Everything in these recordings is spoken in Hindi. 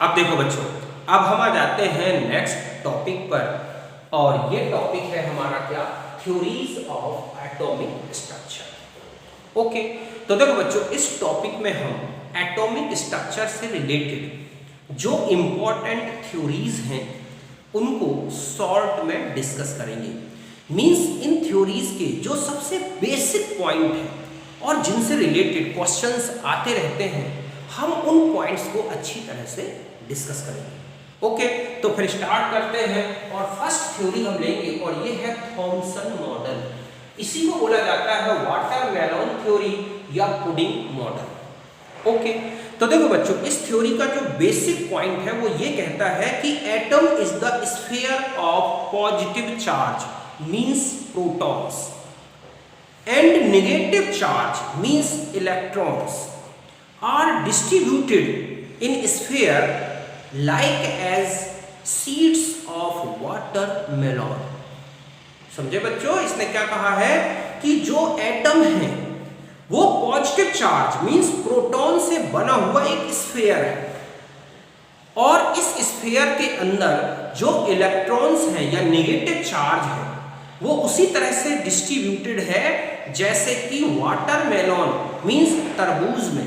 अब देखो बच्चों, अब हम आ जाते हैं नेक्स्ट टॉपिक पर और ये टॉपिक है हमारा क्या, theories of atomic structure. Okay, तो देखो बच्चों, इस टॉपिक में हम एटॉमिक स्ट्रक्चर से रिलेटेड जो इम्पोर्टेंट थ्योरीज हैं उनको शॉर्ट में डिस्कस करेंगे। मींस इन थ्योरीज के जो सबसे बेसिक पॉइंट हैं और जिनसे रिलेटेड क्वेश्चंस आते रहते हैं, हम उन पॉइंट्स को अच्छी तरह से डिस्कस करेंगे। ओके, तो फिर स्टार्ट करते हैं और फर्स्ट थ्योरी हम लेंगे और ये है थॉमसन मॉडल। इसी को बोला जाता है वाटरमेलन थ्योरी या पुडिंग मॉडल। ओके, तो देखो बच्चों, इस थ्योरी का जो बेसिक पॉइंट है वो ये कहता है कि atom is the sphere of positive charge means protons and negative charge means electrons are distributed in sphere like as seeds of watermelon। समझे बच्चों, इसने क्या कहा है कि जो एटम है वो पॉजिटिव चार्ज मींस प्रोटॉन से बना हुआ एक स्फीयर है और इस स्फीयर के अंदर जो इलेक्ट्रॉन्स हैं या नेगेटिव चार्ज है वो उसी तरह से डिस्ट्रीब्यूटेड है जैसे कि वाटरमेलन मींस तरबूज में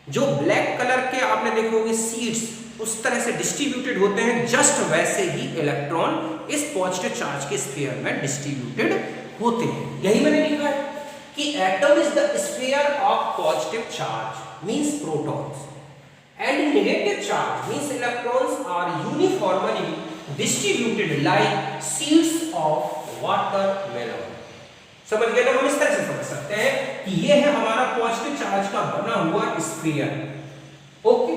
जो ब्लैक कलर के आपने देखे होंगे सीड्स उस तरह से डिस्ट्रीब्यूटेड होते हैं, जस्ट वैसे ही इलेक्ट्रॉन इस पॉजिटिव चार्ज के स्फीयर में डिस्ट्रीब्यूटेड होते हैं। यही मैंने लिखा है कि atom is the sphere of positive charge means protons and negative charge means electrons are uniformly distributed like seeds of watermelon. समझ गए ना? हम इस तरह से समझ सकते हैं कि ये है हमारा पॉजिटिव चार्ज का बना हुआ स्फीयर। ओके,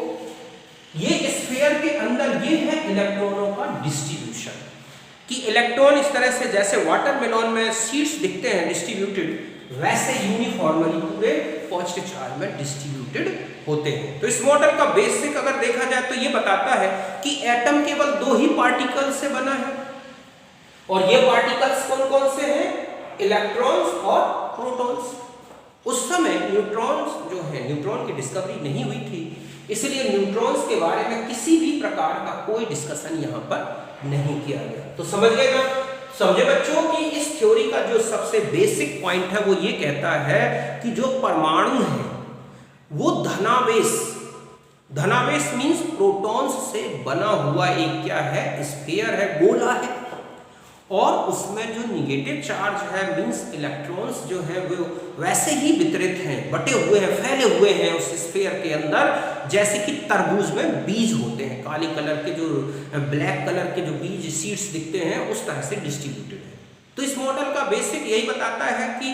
ये स्फीयर के अंदर ये है इलेक्ट्रॉनों का डिस्ट्रीब्यूशन कि इलेक्ट्रॉन इस तरह से जैसे वाटरमेलन में सीड्स दिखते हैं डिस्ट्रीब्यूटेड, वैसे यूनिफॉर्मली पूरे पॉजिटिव चार्ज में डिस्ट्रीब्यूटेड होते हैं। तो इस मॉडल का बेसिक अगर देखा जाए तो ये बताता है कि एटम केवल दो ही पार्टिकल से बना है और ये पार्टिकल्स कौन कौन से हैं, इलेक्ट्रॉन्स और प्रोटॉन्स। उस समय न्यूट्रॉन्स जो है, न्यूट्रॉन की डिस्कवरी नहीं हुई थी, इसलिए न्यूट्रॉन्स के बारे में किसी भी प्रकार का कोई डिस्कशन यहाँ पर नहीं किया गया। तो समझ गए ना? समझे बच्चों कि इस थ्योरी का जो सबसे बेसिक पॉइंट है वो ये कहता है कि जो परमाणु है वो धनावेश मींस प्रोटॉन्स से बना हुआ एक क्या है, स्फीयर है, गोला है, और उसमें जो निगेटिव चार्ज है मींस इलेक्ट्रॉन्स जो है वो वैसे ही वितरित हैं, बटे हुए हैं, फैले हुए हैं उस स्फीयर के अंदर, जैसे कि तरबूज में बीज होते हैं, काले कलर के जो ब्लैक कलर के जो बीज सीड्स दिखते हैं उस तरह से डिस्ट्रीब्यूटेड है। तो इस मॉडल का बेसिक यही बताता है कि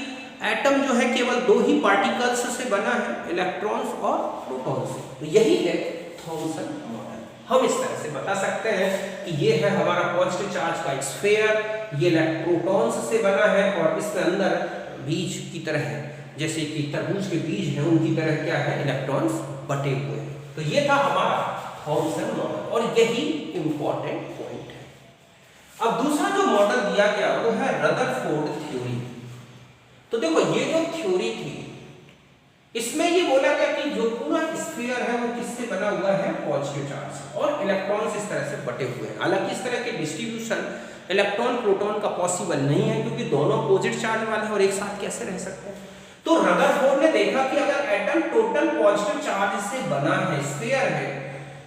एटम जो है केवल दो ही पार्टिकल्स से बना है, इलेक्ट्रॉन्स और प्रोटॉन्स। तो यही है थॉमसन मॉडल। हम इस तरह से बता सकते हैं कि ये है हमारा पॉजिटिव चार्ज का स्फीयर, ये प्रोटॉन्स से बना है और इसके अंदर बीज की तरह है, जैसे कि तरबूज के बीज हैं उनकी तरह क्या है, इलेक्ट्रॉन्स बटे हुए हैं। तो ये था हमारा थॉमसन मॉडल और यही इंपॉर्टेंट पॉइंट है। अब दूसरा जो मॉडल दिया गया वो है रदरफोर्ड थ्योरी। तो देखो, ये जो थ्योरी थी इसमें ये बोला गया कि जो पूरा स्फीयर है वो किससे बना हुआ है, पॉजिटिव चार्ज से, और इलेक्ट्रॉन्स इस तरह से बटे हुए हैं। हालांकि इस तरह के डिस्ट्रीब्यूशन इलेक्ट्रॉन प्रोटॉन का पॉसिबल नहीं है क्योंकि दोनों अपोजिट चार्ज वाले हैं और एक साथ कैसे रह सकते हैं। तो रदरफोर्ड ने देखा कि अगर एटम टोटल पॉजिटिव चार्ज से बना है, स्फीयर है,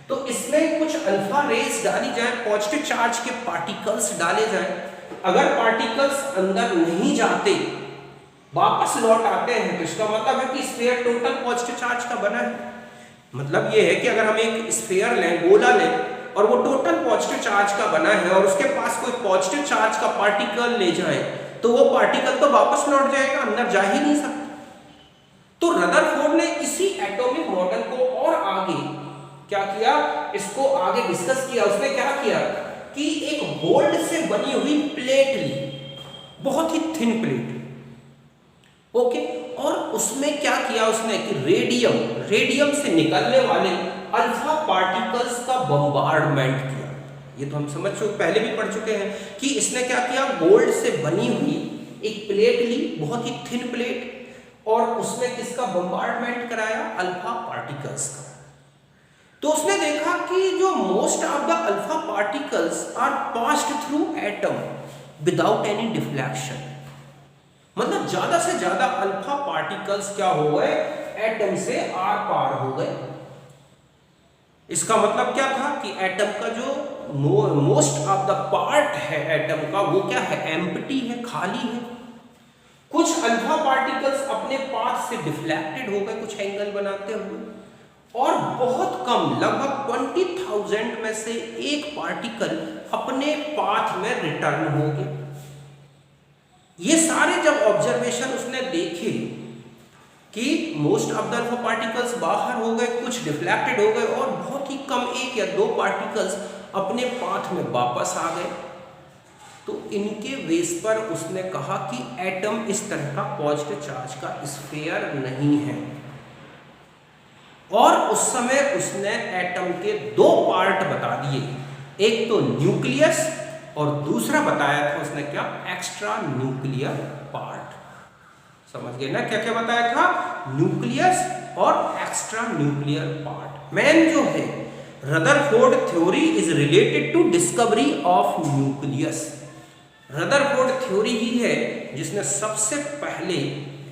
तो इसमें कुछ अल्फा रेज डाली जाए, पॉजिटिव चार्ज के पार्टिकल्स डाले जाए। अगर पार्टिकल्स अंदर नहीं जाते, वापस लौट आते हैं, तो इसका मतलब है कि स्फीयर टोटल पॉजिटिव चार्ज का बना है। मतलब ये है कि अगर हम एक स्फीयर लें, गोला लें, और वो टोटल पॉजिटिव चार्ज का बना है और उसके पास कोई पॉजिटिव चार्ज का पार्टिकल ले जाए तो वो पार्टिकल तो वापस लौट जाएगा, अंदर जा ही नहीं सकता। तो रदरफोर्ड ने इसी एटॉमिक मॉडल को और आगे क्या किया, इसको आगे डिस्कस किया। उसने क्या किया कि एक गोल्ड से बनी हुई प्लेट ली, बहुत ही थिन प्लेट। ओके, और उसमें क्या किया उसने कि रेडियम से निकलने वाले अल्फा पार्टिकल्स का बम्बार्डमेंट किया। ये तो हम समझ चुके, पहले भी पढ़ चुके हैं कि इसने क्या किया, गोल्ड से बनी हुई एक प्लेट ली, बहुत ही थिन प्लेट, और उसमें किसका बम्बार्डमेंट कराया, अल्फा पार्टिकल्स का। तो उसने देखा कि जो most of the alpha particles are passed through atom without any deflection, मतलब ज्यादा से ज्यादा अल्फा पार्टिकल्स क्या हो गए, एटम से आर पार हो गए। इसका मतलब क्या था कि एटम का जो मोस्ट ऑफ द पार्ट है एटम का वो क्या है, एम्प्टी है, खाली है। कुछ अल्फा पार्टिकल्स अपने पाथ से डिफ्लेक्टेड हो गए कुछ एंगल बनाते हुए, और बहुत कम लगभग 20,000 में से एक पार्टिकल अपने पाथ में रिटर्न हो गए। ये सारे जब ऑब्जर्वेशन उसने देखे कि most of the alpha particles बाहर हो गए, कुछ डिफ्लेक्टेड हो गए, और बहुत ही कम एक या दो पार्टिकल्स अपने पाथ में वापस आ गए, तो इनके बेस पर उसने कहा कि एटम इस तरह का पॉजिटिव चार्ज का स्फीयर नहीं है। और उस समय उसने एटम के दो पार्ट बता दिए, एक तो न्यूक्लियस और दूसरा बताया था उसने क्या, एक्स्ट्रा न्यूक्लियर पार्ट। समझ गए ना क्या क्या बताया था, न्यूक्लियस और एक्स्ट्रा न्यूक्लियर पार्ट। मेन जो है Rutherford theory is related to discovery of nucleus. Rutherford theory ही है जिसने सबसे पहले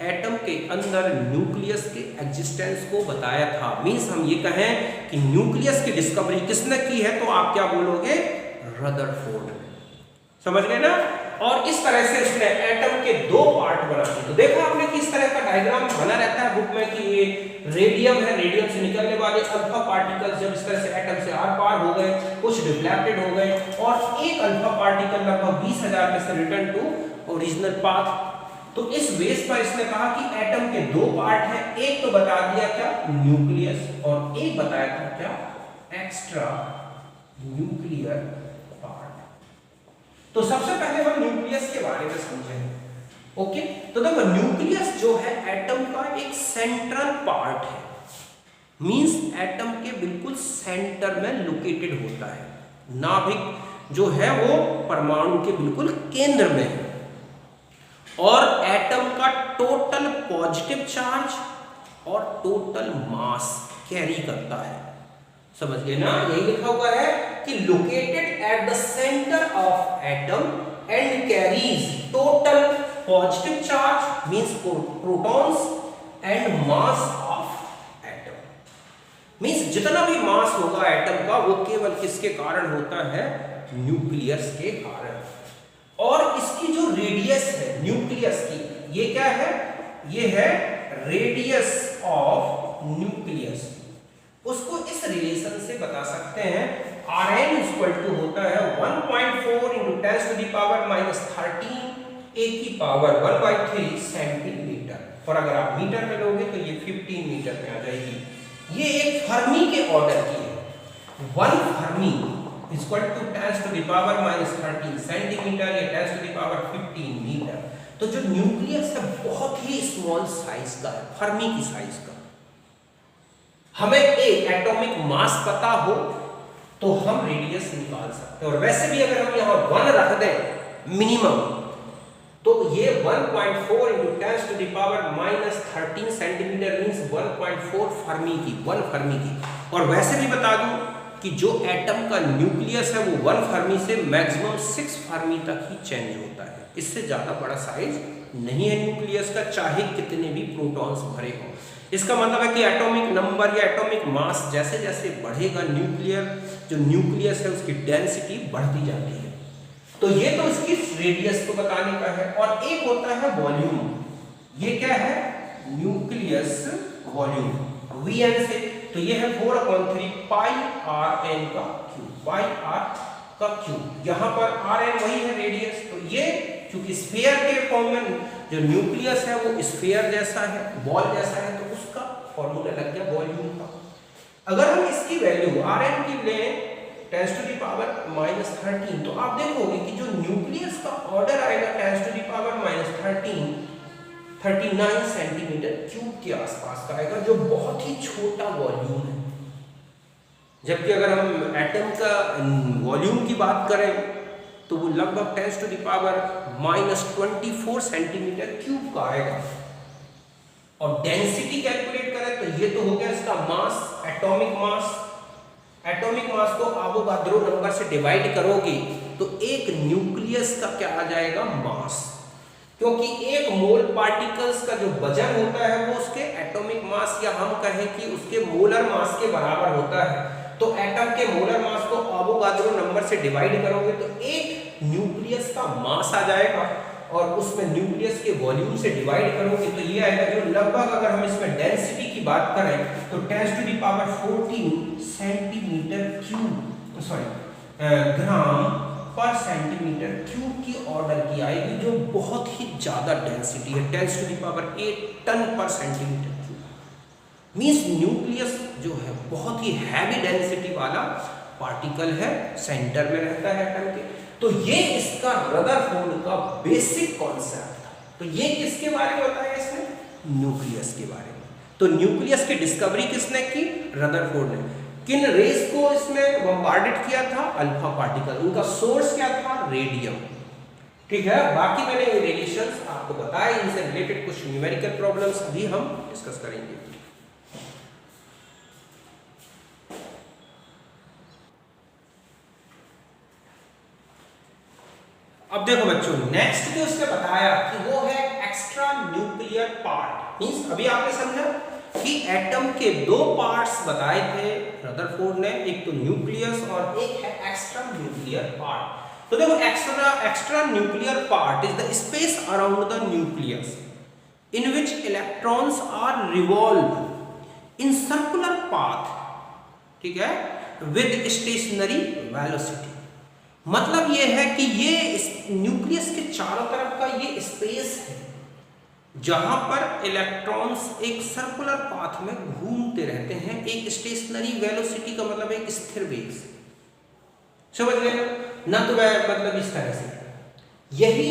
एटम के अंदर न्यूक्लियस के एग्जिस्टेंस को बताया था। मींस हम ये कहें कि न्यूक्लियस की डिस्कवरी किसने की है, तो आप क्या बोलोगे, रदरफोर्ड। समझ गए ना। और इस तरह से उसने एटम के दो पार्ट बना दिए। तो देखा आपने कि इस तरह का डायग्राम बना रहता है बुक में कि ये रेडियम है, रेडियम से निकलने वाले अल्फा पार्टिकल्स जब इस तरह से एटम से आर पार हो गए, कुछ डिफ्लेक्टेड हो गए, और एक अल्फा पार्टिकल लगभग 20,000 में से रिटर्न टू ओरिजिनल पाथ। तो इस बेस पर इसने कहा कि एटम के दो पार्ट हैं, एक तो बता दिया क्या, न्यूक्लियस, और एक बताया था क्या, एक्स्ट्रा न्यूक्लियर पार्ट। तो सबसे पहले हम न्यूक्लियस के बारे में समझेंगे। ओके, तो देखो न्यूक्लियस जो है एटम का एक सेंट्रल पार्ट है, मींस एटम के बिल्कुल सेंटर में लोकेटेड होता है। नाभिक जो है वो परमाणु के बिल्कुल केंद्र में है, और एटम का टोटल पॉजिटिव चार्ज और टोटल मास कैरी करता है। समझ गए ना, यही लिखा हुआ है कि located at the centre of atom and carries total positive charge means protons and mass of atom. Means जितना भी मास होगा एटम का वो केवल किसके कारण होता है, न्यूक्लियस के कारण। और इसकी जो रेडियस है न्यूक्लियस की, ये क्या है, ये है रेडियस ऑफ न्यूक्लियस। उसको इस रिलेशन से बता सकते हैं, Rn इक्वल टू होता है 1.4 into 10 to the power -13 a की पावर 1/3 सेंटीमीटर। और अगर आप मीटर में लोगे तो ये 15 मीटर में आ जाएगी। ये एक फर्मी के ऑर्डर की है। 1 fermi equal to 10 to the power -13 centimetre या 10 to the power 15 मीटर। तो जो न्यूक्लियस है बहुत ही स्मॉल साइज का है, फर्मी की साइज का। हमें एक एटॉमिक मास पता हो तो हम रेडियस निकाल सकते हैं। और वैसे भी अगर हम यहाँ 1 रख दें मिनिमम, तो ये 1.4 into 10 to the power -13 centimetre means 1.4 Fermi की, 1 फर्मी की। और वैसे भी बता दूं कि जो एटम का न्यूक्लियस है वो 1 फर्मी से मैक्सिमम 6 फर्मी तक ही चेंज होता है। इससे ज्यादा बड़ा साइज नहीं है न्यूक्लियस का, चाहे कितने भी प्रोटॉन्स भरे हों। इसका मतलब है कि एटॉमिक नंबर या एटॉमिक मास जैसे जैसे बढ़ेगा, जो न्यूक्लियस है उसकी डेंसिटी बढ़ती जाती है। तो ये तो इसकी रेडियस को बताने का है। और एक होता है वॉल्यूम। ये क्या है, न्यूक्लियस वॉल्यूम, Vn से। तो ये है 4/3 पाई Rn का क्यूब, पाई r का क्यूब। यहाँ पर Rn वही है रेडियस। तो ये क्योंकि स्फीयर के फॉर्म में जो न्यूक्लियस है वो स्फीयर जैसा है, बॉल जैसा है, तो उसका फॉर्मूला लग गया वॉल्यूम का। अगर हम इसकी वैल्यू Rn की लें 10 to the power -13, तो आप देखोगे कि जो न्यूक्लियस का ऑर्डर आएगा 10 to the power -13 39 centimetre cube के आसपास का आएगा, जो बहुत ही छोटा वॉल्यूम है। जबकि अगर हम एटम का वॉल्यूम की बात करें तो वो लगभग 10 to the power -24 centimetre cube का आएगा। और डेंसिटी कैलकुलेट करें तो ये तो हो गया इसका मास, एटॉमिक मास, एटॉमिक मास को एवोगाड्रो नंबर से डिवाइड करोगे तो एक न्यूक्लियस का क्या आ जाएगा, मास। क्योंकि एक मोल पार्टिकल्स का जो वजन होता है वो उसके एटॉमिक मास या हम कहें कि उसके मोलर मास के बराबर होता है। तो एटम के मोलर मास को एवोगाड्रो नंबर से डिवाइड करोगे तो एक न्यूक्लियस का मास आ जाएगा, और उसमें न्यूक्लियस के वॉल्यूम से डिवाइड करोगे तो ये आएगा, जो लगभग अगर हम इसमें डेंसिटी की बात करें तो 10⁻14 सेंटीमीटर क्यूब, ग्राम पर सेंटीमीटर क्यूब की ऑर्डर की आएगी, जो बहुत ही ज्यादा डेंसिटी है, 10⁸ टन पर सेंटीमीटर क्यूब। मींस न्यूक्लियस जो है बहुत ही हैवी डेंसिटी वाला पार्टिकल है, सेंटर में रहता है एटम के। तो ये इसका रदरफोर्ड का बेसिक कॉन्सेप्ट था। तो ये किसके बारे में बताया इसने, न्यूक्लियस के बारे में। तो न्यूक्लियस की डिस्कवरी किसने की, रदरफोर्ड ने। किन रेस को इसमें बम्बार्डेड किया था, अल्फा पार्टिकल। उनका सोर्स क्या था, रेडियम। ठीक है, बाकी मैंने ये रिलेशंस आपको बताया, इनसे रिलेटेड कुछ न्यूमेरिकल प्रॉब्लम्स भी हम डिस्कस करेंगे। अब देखो बच्चों, नेक्स्ट जो इसने बताया कि वो है एक्स्ट्रा न्यूक्लियर पार्ट। मींस अभी आपने समझा कि एटम के दो पार्ट्स बताए थे रदरफोर्ड ने, एक तो न्यूक्लियस और एक है एक्स्ट्रा न्यूक्लियर पार्ट। तो देखो, extra nuclear part is the space around the nucleus in which electrons are revolve in circular path, ठीक है, विद स्टेशनरी वेलोसिटी। मतलब ये है कि ये इस न्यूक्लियस के चारों तरफ का ये स्पेस है जहां पर इलेक्ट्रॉन्स एक सर्कुलर पाथ में घूमते रहते हैं, एक स्टेशनरी वेलोसिटी का मतलब एक स्थिर वेग से। समझ गए ना? तो वह मतलब इस तरह से यही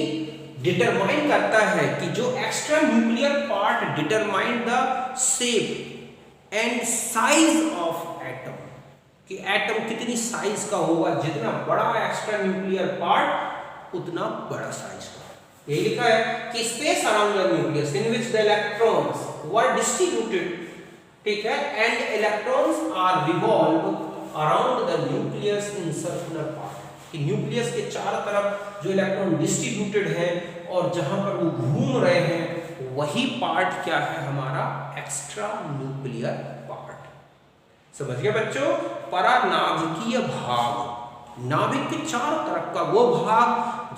डिटरमाइन करता है कि जो extra nuclear part determine the shape and size of atom, कि एटम कितनी साइज का होगा, जितना बड़ा एक्स्ट्रा न्यूक्लियर पार्ट उतना बड़ा साइज का। यही लिखा है कि space around the nucleus in which the electrons were distributed, ठीक है, and electrons are revolve around the nucleus in circular path, कि न्यूक्लियस के चारों तरफ जो इलेक्ट्रॉन डिस्ट्रीब्यूटेड है और जहां पर वो घूम रहे हैं वही पार्ट क्या है, हमारा एक्स्ट्रा न्यूक्लियर पार्ट। समझ गए बच्चों? परानाभिकीय भाग, नाभिक के चारों तरफ का वो भाग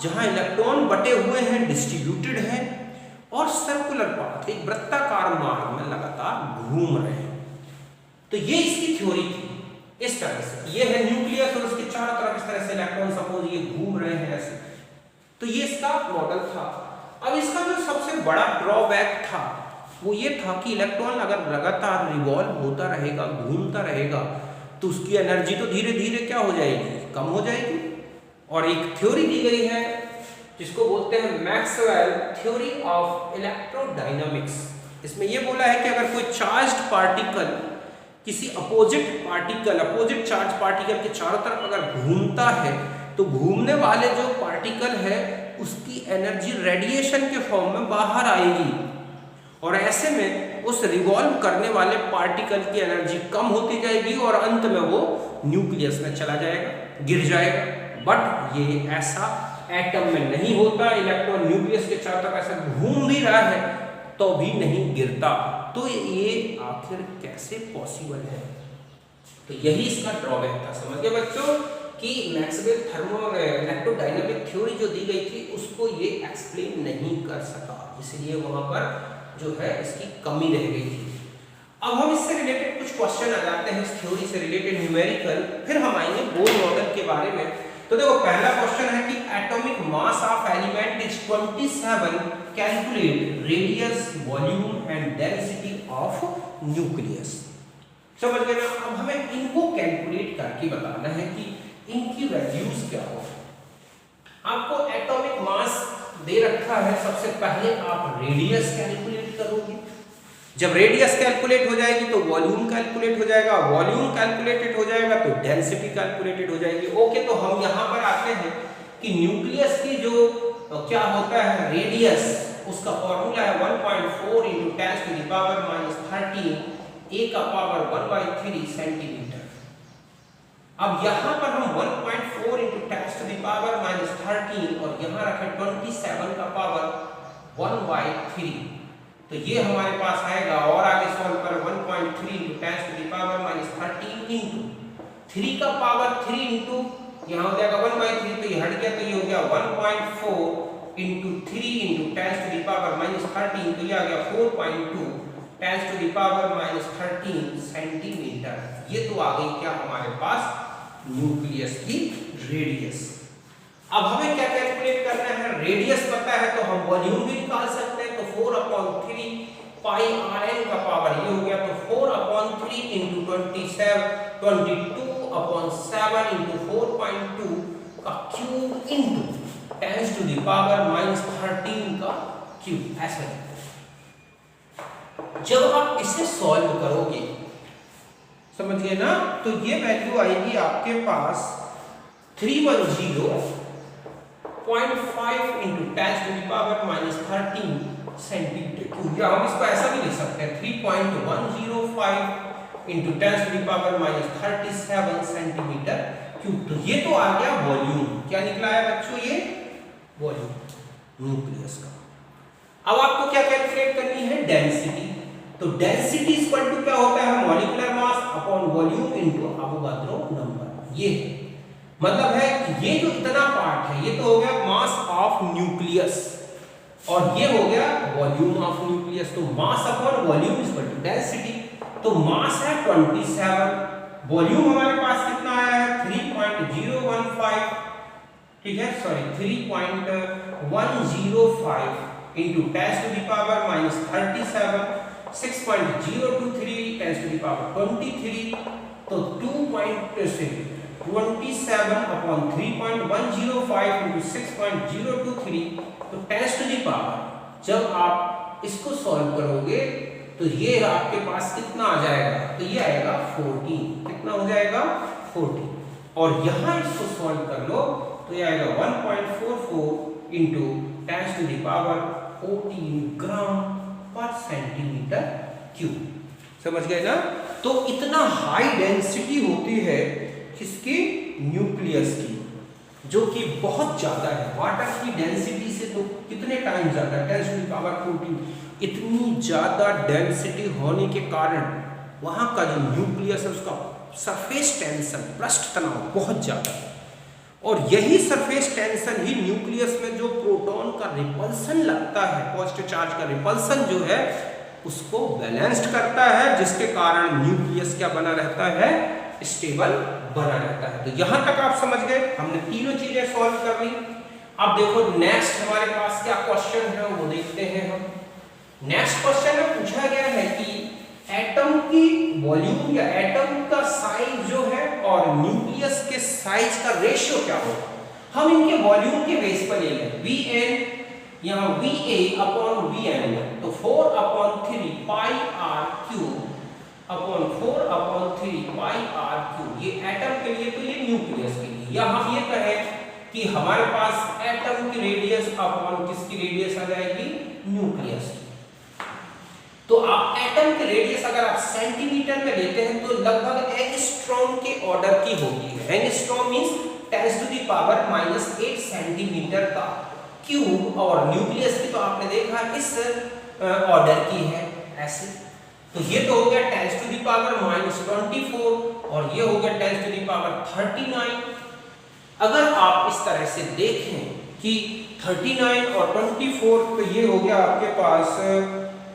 जहां इलेक्ट्रॉन बटे हुए हैं, डिस्ट्रीब्यूटेड है, और सर्कुलर पाथ, एक वृत्ताकार मार्ग में लगातार घूम रहे हैं। तो ये इसकी थ्योरी थी इस तरह से। ये है न्यूक्लियस और उसके चारों तरफ इस तरह से इलेक्ट्रॉन सपोज ये घूम रहे हैं ऐसे। तो ये इसका मॉडल था। अब इसका जो सबसे बड़ा ड्रॉबैक था वो ये था कि इलेक्ट्रॉन अगर लगातार रिवॉल्व होता रहेगा, घूमता रहेगा, तो उसकी एनर्जी तो धीरे धीरे क्या हो जाएगी, कम हो जाएगी। और एक थ्योरी दी गई है जिसको बोलते हैं मैक्सवेल थ्योरी ऑफ इलेक्ट्रोडायनामिक्स। इसमें यह बोला है कि अगर कोई चार्ज्ड पार्टिकल किसी अपोजिट चार्ज पार्टिकल के चारों तरफ अगर घूमता है तो घूमने वाले जो पार्टिकल है उसकी एनर्जी रेडिएशन के फॉर्म में बाहर आएगी, और ऐसे में उस रिवॉल्व करने वाले पार्टिकल की एनर्जी कम होती जाएगी और अंत में वो न्यूक्लियस में चला जाएगा, गिर जाएगा। बट ये ऐसा एटम में नहीं होता। इलेक्ट्रॉन न्यूक्लियस के चारों तरफ ऐसा घूम भी रहा है तो भी नहीं गिरता। तो ये आखिर कैसे पॉसिबल है? तो यही इसका ड्रॉबैक था। समझ गए बच्चों कि मैक्सवेल थर्मो इलेक्ट्रोडायनामिक थ्योरी जो दी गई थी उसको ये एक्सप्लेन नहीं कर सका, इसलिए वहां पर जो है इसकी कमी रह गई थी। अब हम इससे रिलेटेड कुछ क्वेश्चन आ जाते हैं, इस थ्योरी से रिलेटेड न्यूमेरिकल, फिर हम आएंगे बोर मॉडल के बारे में। तो देखो, पहला क्वेश्चन है कि atomic mass of element is 27, calculate radius, volume and density of nucleus. समझ गए ना? अब हमें इनको कैलकुलेट करके बताना है कि इनकी वैल्यूज क्या हो। आपको एटॉमिक मास दे रखा है, सबसे पहले आप रेडियस कैलकुलेट करोगे। जब रेडियस कैलकुलेट हो जाएगी तो वॉल्यूम कैलकुलेट हो जाएगा, वॉल्यूम कैलकुलेटेड हो जाएगा तो डेंसिटी कैलकुलेटेड हो जाएगी। ओके, तो हम यहाँ पर आते हैं कि न्यूक्लियस की जो क्या होता है रेडियस, उसका फॉर्मूला है 1.4 × 10⁻³ A⁻³ सेंटीमीटर। अब यहाँ पर हम 1.4 इंटू 10 टू द पावर -13 और यहाँ रखें 27 का पावर 1/3, तो ये हमारे पास आएगा। और आगे सॉल्व कर 1.3 into 10 to the power -13 into 3 का पावर 3 इंटू यहाँ हो जाएगा 1/3, तो ये हट गया, तो ये हो गया 1.4 into 3 into 10 to the power -13, तो ये आ गया 4.2 10 टू द पावर -13 सेंटीमीटर। ये तो आ गई क्या हमारे पास न्यूक्लियस की रेडियस। अब हमें क्या कैलकुलेट करना है, रेडियस पता है तो हम वॉल्यूम भी निकाल सकते हैं, तो 4/3 पाई rn का पावर ये हो गया, तो 4/3 इंटू 27 22/7 इंटू 4.2 का cube into 10 to the power -13 का क्यूब, ऐसा। जब आप इसे सॉल्व करोगे, समझ गए ना, तो ये वैल्यू आएगी आपके पास 310.5 into 10 to the power -13 centimetre cube, या हम इसको ऐसा भी लिख सकते हैं 3.105 into 10 to the power -37 centimetre cube. तो ये तो आ गया वॉल्यूम। क्या निकला है बच्चों, ये वॉल्यूम न्यूक्लियस का। अब आपको क्या कैलकुलेट करनी है, डेंसिटी। तो डेंसिटी इक्वल टू क्या होता है, molecular mass upon volume into Avogadro number. ये मतलब है कि ये जो इतना पार्ट है ये तो हो गया मास ऑफ न्यूक्लियस और ये हो गया वॉल्यूम ऑफ न्यूक्लियस। तो mass upon volume equal to density. तो मास है 27, वॉल्यूम हमारे पास कितना आया है 3.015, ठीक है, sorry 3.105 into 10 to the power -37, 6.023 10 to the power 23, तो 27/3.105 इंटू 6.023, तो 10 टू द पावर, जब आप इसको सॉल्व करोगे तो ये आपके पास कितना आ जाएगा, तो ये आएगा 14। कितना हो जाएगा 14, और यहाँ इसको सॉल्व कर लो तो ये आएगा 1.44 इंटू 10 टू द पावर 14 ग्राम पर सेंटीमीटर क्यूब। समझ गए ना। तो इतना हाई डेंसिटी होती है किसकी, न्यूक्लियस की, जो कि बहुत ज्यादा है वाटर की डेंसिटी से, तो कितने टाइम ज्यादा, 10 टू द पावर 14। इतनी ज्यादा डेंसिटी होने के कारण वहां का जो न्यूक्लियस है उसका सरफेस टेंशन, पृष्ठ तनाव बहुत ज्यादा है, और यही सरफेस टेंशन ही न्यूक्लियस में जो प्रोटॉन का रिपल्सन लगता है, पॉजिटिव चार्ज का रिपल्सन जो है उसको बैलेंस्ड करता है, जिसके कारण न्यूक्लियस क्या बना रहता है, स्टेबल बना रहता है। तो यहां तक आप समझ गए, हमने तीनों चीजें सॉल्व कर ली। अब देखो नेक्स्ट हमारे पास क्या क्वेश्चन है वो देखते हैं हम। नेक्स्ट क्वेश्चन में पूछा गया है कि एटम की वॉल्यूम या एटम का साइज जो है और न्यूक्लियस के साइज का रेशियो क्या होगा। हम इनके वॉल्यूम के बेस पर ले लें Vn, यहाँ Va अपॉन Vn, तो 4/3 पाई r क्यूब अपॉन 4/3 पाई r क्यूब, ये एटम के लिए, तो ये न्यूक्लियस के लिए। या हम ये कहें कि हमारे पास एटम की रेडियस अपॉन किसकी रेडियस आ जाएगी, न्यूक्लियस की। तो आप एटम की रेडियस अगर आप सेंटीमीटर में लेते हैं तो लगभग एंगस्ट्रॉम के ऑर्डर की होती है। Angstrom means 10 to the power -8 centimetre का क्यूब, और न्यूक्लियस की तो आपने देखा इस ऑर्डर की है ऐसे। तो ये तो हो गया 10 टू द पावर -24 और ये हो गया 10 टू द पावर 39। अगर आप इस तरह से देखें कि 39 और 24, तो ये हो गया आपके पास,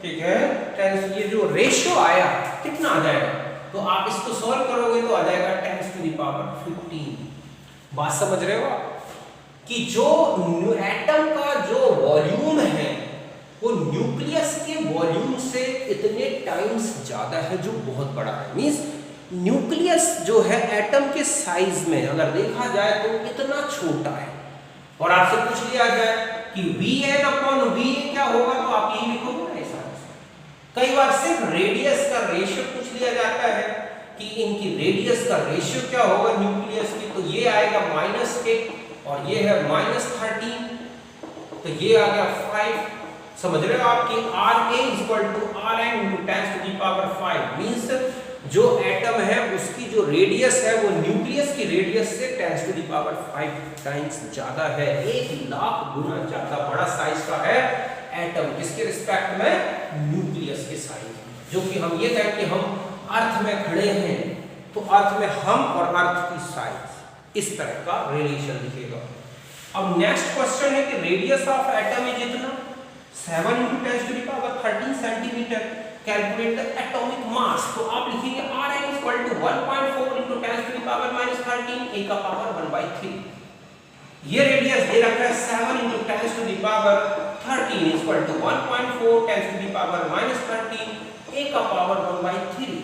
ठीक है, 10, ये जो रेशियो आया कितना आ जाएगा, तो आप इसको सॉल्व करोगे तो आ जाएगा 10 टू द पावर 15। बात समझ रहे हो आप कि जो एटम का जो वॉल्यूम है वो न्यूक्लियस के वॉल्यूम से इतने टाइम्स ज्यादा है, जो बहुत बड़ा है। मींस न्यूक्लियस जो है एटम के साइज में अगर देखा जाए तो इतना छोटा है, और आपसे पूछ लिया जाए कि Vn अपॉन Va क्या होगा, तो आप यही लिखोगे ना ऐसा। कई बार सिर्फ रेडियस का रेशियो पूछ लिया जाता है कि इनकी रेडियस का रेशियो क्या होगा न्यूक्लियस की, तो ये आएगा -8 और ये है -13, तो ये आ गया 5। समझ रहे हो आप कि Ra = Rn × 10 to the power 5 means जो एटम है उसकी इसकी जो रेडियस है वो न्यूक्लियस की रेडियस से 10⁵ टाइम्स ज्यादा है, 1,00,000 गुना ज्यादा बड़ा साइज का है एटम। किसके रिस्पेक्ट में? न्यूक्लियस के साइज में। जो कि हम ये कहें कि हम अर्थ में खड़े हैं तो अर्थ में हम और अर्थ की साइज, इस तरह का रिलेशन दिखेगा। अब नेक्स्ट क्वेश्चन है कि रेडियस ऑफ एटम इज इतना 7 × 10⁻13 centimetre. Calculate the atomic mass. तो आप लिखेंगे Rn = 1.4 × 10⁻−13 a का पावर 1/3। ये रेडियस दे रखा है 7 × 10⁻13 = 1.4 10⁻−13 a का पावर 1/3।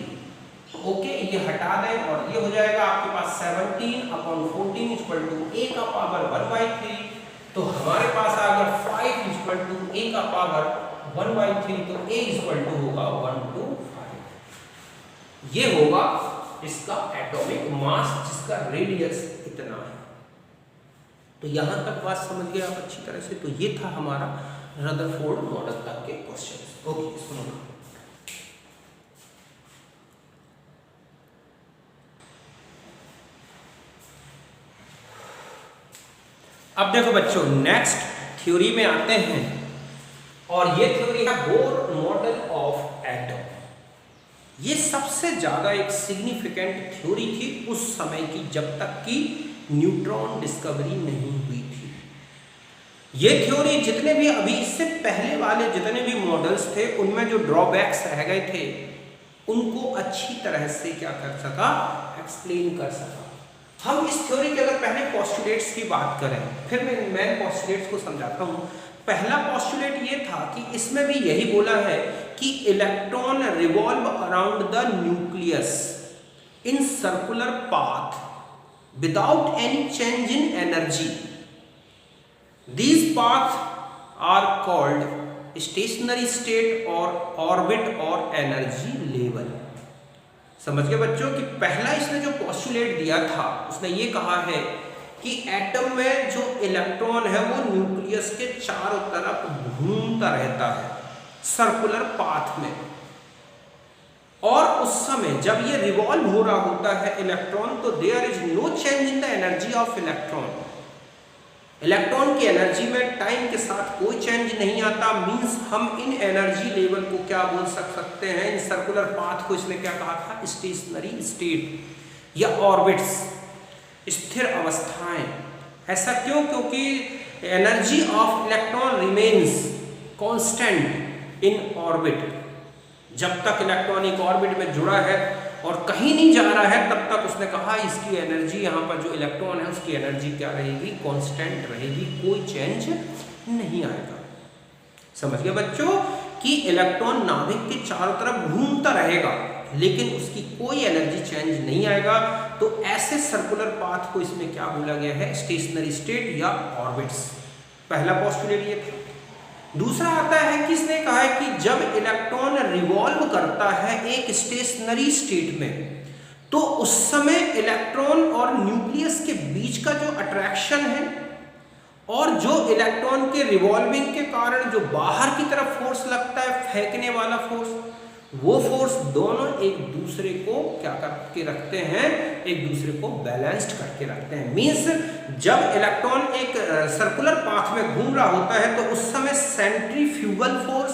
ओके, ये हटा दें और ये हो जाएगा आपके पास 17/14 = a का पावर 1/3। तो हमारे पास आ गया 5 = a का पावर 1/3। तो a होगा 1 to 5। ये होगा इसका एटॉमिक मास जिसका रेडियस इतना है। तो यहां तक बात समझ गए आप अच्छी तरह से। तो ये था हमारा रदरफोर्ड मॉडल तक के क्वेश्चन। ओके, सुनो। अब देखो बच्चों, नेक्स्ट थ्योरी में आते हैं और ये थ्योरी है बोर मॉडल ऑफ एटम। ये सबसे ज्यादा एक सिग्निफिकेंट थ्योरी थी उस समय की, जब तक कि न्यूट्रॉन डिस्कवरी नहीं हुई थी। ये थ्योरी जितने भी अभी इससे पहले वाले जितने भी मॉडल्स थे उनमें जो ड्रॉबैक्स रह गए थे उनको अच्छी तरह से क्या कर सका, एक्सप्लेन कर सका। हम इस थ्योरी के अगर पहले पोस्टुलेट्स की बात करें, फिर मैं मेन पोस्टुलेट्स को समझाता हूँ। पहला पोस्टुलेट ये था कि इसमें भी यही बोला है कि electron revolve around the nucleus in circular path without any change in energy. These path are called stationary state और ऑर्बिट और एनर्जी लेवल। समझ गए बच्चों कि पहला इसने जो पोस्टुलेट दिया था उसने ये कहा है कि एटम में जो इलेक्ट्रॉन है वो न्यूक्लियस के चारों तरफ घूमता रहता है सर्कुलर पाथ में, और उस समय जब ये रिवॉल्व हो रहा होता है इलेक्ट्रॉन तो there is no change in the energy of electron. Electron की एनर्जी में टाइम के साथ कोई चेंज नहीं आता। मींस हम इन एनर्जी लेवल को क्या बोल सकते हैं, इन सर्कुलर पाथ को इसने क्या कहा था, स्टेशनरी स्टेट या ऑर्बिट्स, स्थिर अवस्थाएं। ऐसा क्यों? क्योंकि energy of electron remains constant in orbit. जब तक इलेक्ट्रॉन एक ऑर्बिट में जुड़ा है और कहीं नहीं जा रहा है तब तक उसने कहा इसकी एनर्जी, यहाँ पर जो इलेक्ट्रॉन है उसकी एनर्जी क्या रहेगी, कांस्टेंट रहेगी, कोई चेंज नहीं आएगा। समझ गए बच्चों कि इलेक्ट्रॉन नाभिक के चारों तरफ घूमता रहेगा लेकिन उसकी कोई एनर्जी चेंज नहीं आएगा। तो ऐसे सर्कुलर पाथ को इसमें क्या बोला गया है, स्टेशनरी स्टेट या ऑर्बिट्स। पहला पोस्टुलेट ये था। दूसरा आता है कि इसने कहा है कि जब इलेक्ट्रॉन रिवॉल्व करता है एक स्टेशनरी स्टेट में तो उस समय इलेक्ट्रॉन और न्यूक्लियस के बीच का जो अट्रैक्शन है और जो इलेक्ट्रॉन के रिवॉल्विंग के कारण जो बाहर की तरफ फोर्स लगता है, फेंकने वाला फोर्स, वो फोर्स दोनों एक दूसरे को क्या करके रखते हैं, एक दूसरे को बैलेंस्ड करके रखते हैं। मींस जब इलेक्ट्रॉन एक सर्कुलर पाथ में घूम रहा होता है तो उस समय सेंट्रीफ्यूगल फोर्स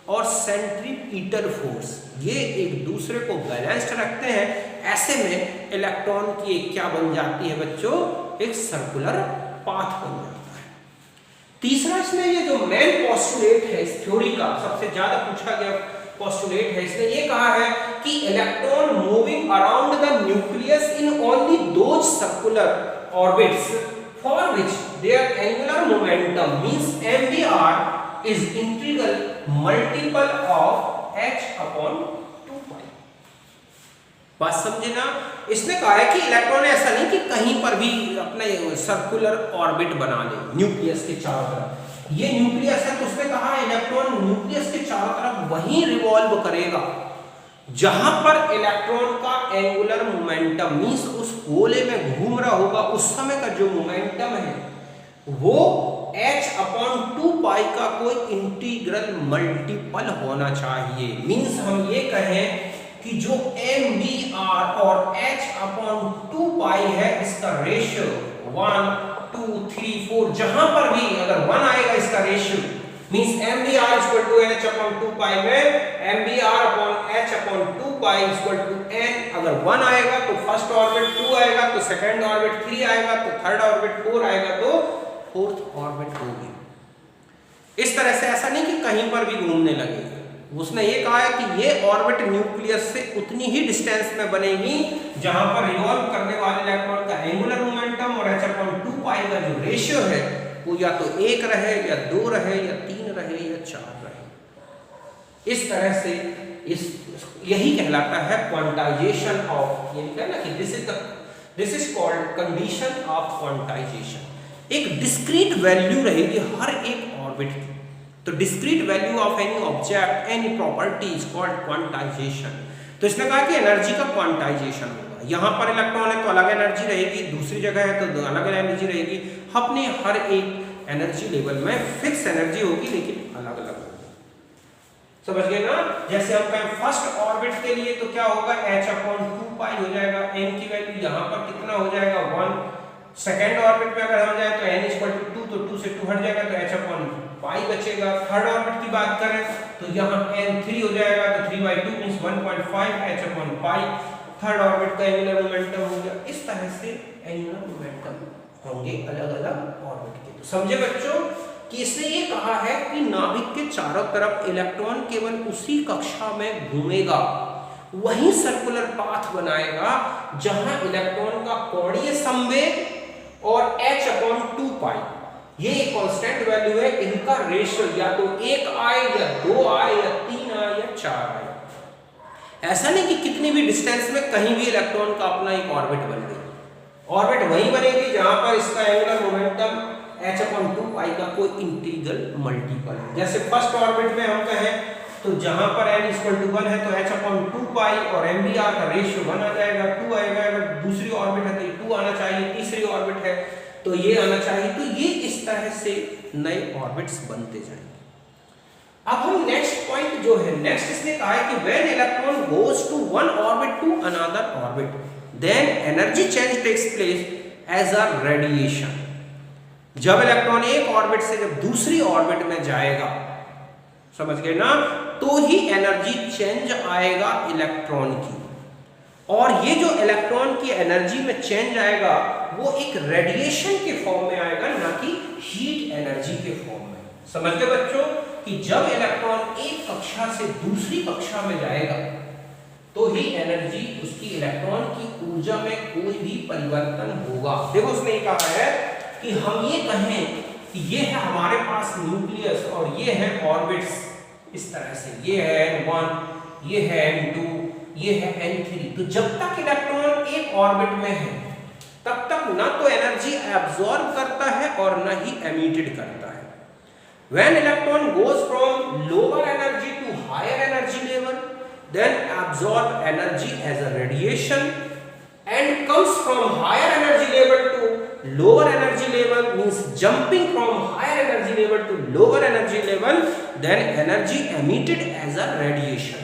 और सेंट्रीपीटल फोर्स ये एक दूसरे को बैलेंस्ड रखते हैं। ऐसे में इलेक्ट्रॉन की एक क्या बन जाती है बच्चों, एक सर्कुलर पाथ बन जाता है। तीसरा इसमें ये जो मेन पोस्टुलेट है इस थ्योरी का, सबसे ज्यादा पूछा गया पोस्टुलेट है, इसने ये कहा है कि electron moving around the nucleus in only those circular orbits for which their angular momentum means mvr is integral multiple of h/2π। बात समझे ना? इसने कहा है कि इलेक्ट्रॉन ऐसा नहीं कि कहीं पर भी अपने सर्कुलर ऑर्बिट बना ले न्यूक्लियस के चारों तरफ। ये न्यूक्लियस है तो उसने कहा इलेक्ट्रॉन न्यूक्लियस के चारों तरफ वहीं रिवॉल्व करेगा जहां पर इलेक्ट्रॉन का एंगुलर मोमेंटम मींस उस गोले में घूम रहा होगा उस समय का जो मोमेंटम है वो h/2π का कोई इंटीग्रल मल्टीपल होना चाहिए। मींस हम ये कहें कि जो MBR और H/2π है इसका रेशियो 1 2 3 4 जहां पर भी अगर 1 आएगा इसका रेशियो मींस MBR H/2π में MBR/H/2π n अगर 1 आएगा तो फर्स्ट ऑर्बिट 2 आएगा तो सेकंड ऑर्बिट 3 आएगा तो थर्ड ऑर्बिट 4 आएगा तो फोर्थ ऑर्बिट होगी। इस तरह से ऐसा नहीं कि कहीं पर भी घूमने लगेगा। उसने ये कहा है कि ये ऑर्बिट न्यूक्लियस से उतनी ही डिस्टेंस में बनेगी जहां पर रिवॉल्व करने वाले इलेक्ट्रॉन का एंगुलर मोमेंटम और H/2π का जो रेशियो है वो या तो 1 रहे या 2 रहे या 3 रहे या 4 रहे। इस तरह से यही कहलाता है क्वांटाइजेशन ऑफ, ये लिखा है ना कि this is called condition of quantization. एक डिस्क्रीट वैल्यू रहेगी हर एक ऑर्बिट की, तो discrete value of any object any property is called quantization. तो इसने कहा कि एनर्जी का क्वांटाइजेशन होगा। यहाँ पर इलेक्ट्रॉन है तो अलग एनर्जी रहेगी, दूसरी जगह है तो अलग एनर्जी रहेगी। अपने हर एक एनर्जी लेवल में फिक्स एनर्जी होगी लेकिन अलग अलग होगी। समझ गए ना? जैसे हम कहें फर्स्ट ऑर्बिट के लिए तो क्या होगा H/2π हो जाएगा, n की वैल्यू यहाँ पर कितना हो जाएगा 1। सेकेंड ऑर्बिट में अगर हम जाए तो n = 2 तो 2 से 2 हट जाएगा तो H/π बचेगा। थर्ड ऑर्बिट की बात करें तो यहाँ n 3 हो जाएगा तो 3/2 मींस 1.5 H/π थर्ड ऑर्बिट का एंगुलर मोमेंटम हो गया। इस तरह से एंगुलर मोमेंटम होंगे अलग-अलग ऑर्बिट के। तो समझे बच्चों कि इसने ये कहा है कि नाभिक के चारों तरफ इलेक्ट्रॉन केवल उसी कक्षा में घूमेगा, वही सर्कुलर पाथ बनाएगा जहां इलेक्ट्रॉन का कोणीय संवेग और H/2π ये एक कांस्टेंट वैल्यू है, इनका रेशियो या तो 1 आए या 2 आए या 3 आए या 4 आए। ऐसा नहीं कि कितनी भी डिस्टेंस में कहीं भी इलेक्ट्रॉन का अपना एक ऑर्बिट बन गई। ऑर्बिट वहीं बनेगी जहां पर इसका एंगुलर मोमेंटम H/2π का कोई इंटीग्रल मल्टीपल है। जैसे फर्स्ट ऑर्बिट में हम कहें तो जहां पर n = 1 है तो H/2π और MBR का रेशियो 1 आ जाएगा, 2 आएगा। अगर दूसरी ऑर्बिट है तो 2 आना चाहिए, तीसरी ऑर्बिट है तो ये आना चाहिए। तो ये इस तरह से नए ऑर्बिट्स बनते जाएंगे। अब हम नेक्स्ट पॉइंट जो है नेक्स्ट इसने कहा है कि when electron goes to one orbit to another orbit then energy change takes place as a radiation. जब इलेक्ट्रॉन एक ऑर्बिट से जब दूसरी ऑर्बिट में जाएगा, समझ गए ना, तो ही एनर्जी चेंज आएगा इलेक्ट्रॉन की। और ये जो इलेक्ट्रॉन की एनर्जी में चेंज आएगा वो एक रेडिएशन के फॉर्म में आएगा, ना कि हीट एनर्जी के फॉर्म में। समझ गए बच्चों कि जब इलेक्ट्रॉन एक कक्षा से दूसरी कक्षा में जाएगा तो ही एनर्जी उसकी इलेक्ट्रॉन की ऊर्जा में कोई भी परिवर्तन होगा। देखो उसने ये कहा है कि हम ये कहें कि ये है हमारे पास न्यूक्लियस और ये है ऑर्बिट्स, इस तरह से ये है N1, ये है N2, ये है N3। तो जब तक इलेक्ट्रॉन एक ऑर्बिट में है तब तक ना तो एनर्जी एब्जॉर्ब करता है और ना ही एमिटेड करता है। When electron goes from lower energy to higher energy level, then absorb energy as a radiation and comes from higher energy level to lower energy level, means jumping from higher energy level to lower energy level, then energy emitted as a radiation,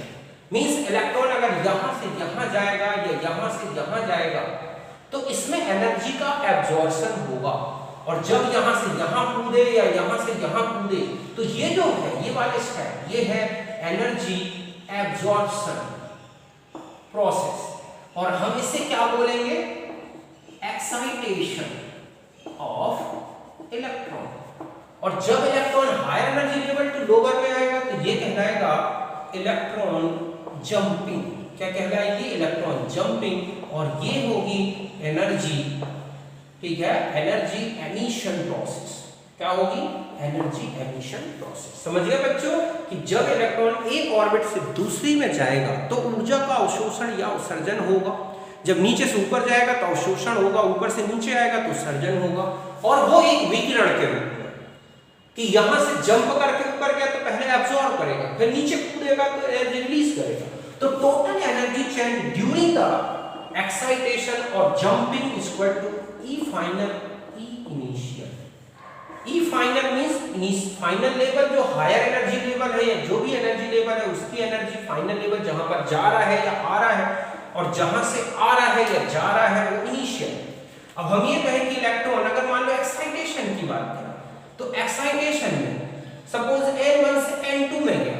means electron अगर यहाँ से यहाँ जाएगा या यहाँ से यहाँ जाएगा तो इसमें एनर्जी का एब्जॉर्प्शन होगा। और जब यहाँ से यहाँ कूदे या यहाँ से यहाँ कूदे तो ये जो है ये वाले स्टेप ये है एनर्जी एब्जॉर्प्शन प्रोसेस, और हम इसे क्या बोलेंगे एक्साइटेशन ऑफ इलेक्ट्रॉन। और जब electron higher energy level to lower में आएगा तो ये कहलाएगा इलेक्ट्रॉन जंपिंग। क्या कहलाएगी? Electron jumping. और ये होगी एनर्जी, ठीक है, एनर्जी एमिशन प्रोसेस। क्या होगी? Energy emission process. समझ गए बच्चों कि जब इलेक्ट्रॉन एक ऑर्बिट से दूसरी में जाएगा तो ऊर्जा का अवशोषण या उत्सर्जन होगा। जब नीचे से ऊपर जाएगा तो अवशोषण होगा, ऊपर से नीचे आएगा तो उत्सर्जन होगा। और वो एक विकिरण के रूप में कि यहां से जंप करके ऊपर गया तो पहले एब्जॉर्ब करेगा, फिर नीचे कूदेगा तो एनर्जी रिलीज करेगा। तो total energy change during the excitation और jumping is equal to E final E initial. E final means final level जो हायर एनर्जी लेवल है या जो भी एनर्जी लेवल है उसकी एनर्जी फाइनल लेवल जहां पर जा रहा है या आ रहा है, और जहां से आ रहा है या जा रहा है वो इनिशियल। अब हम ये कहें कि इलेक्ट्रॉन अगर मान लो एक्साइटेशन की बात करें तो एक्साइटेशन में सपोज n1 से n2 में गया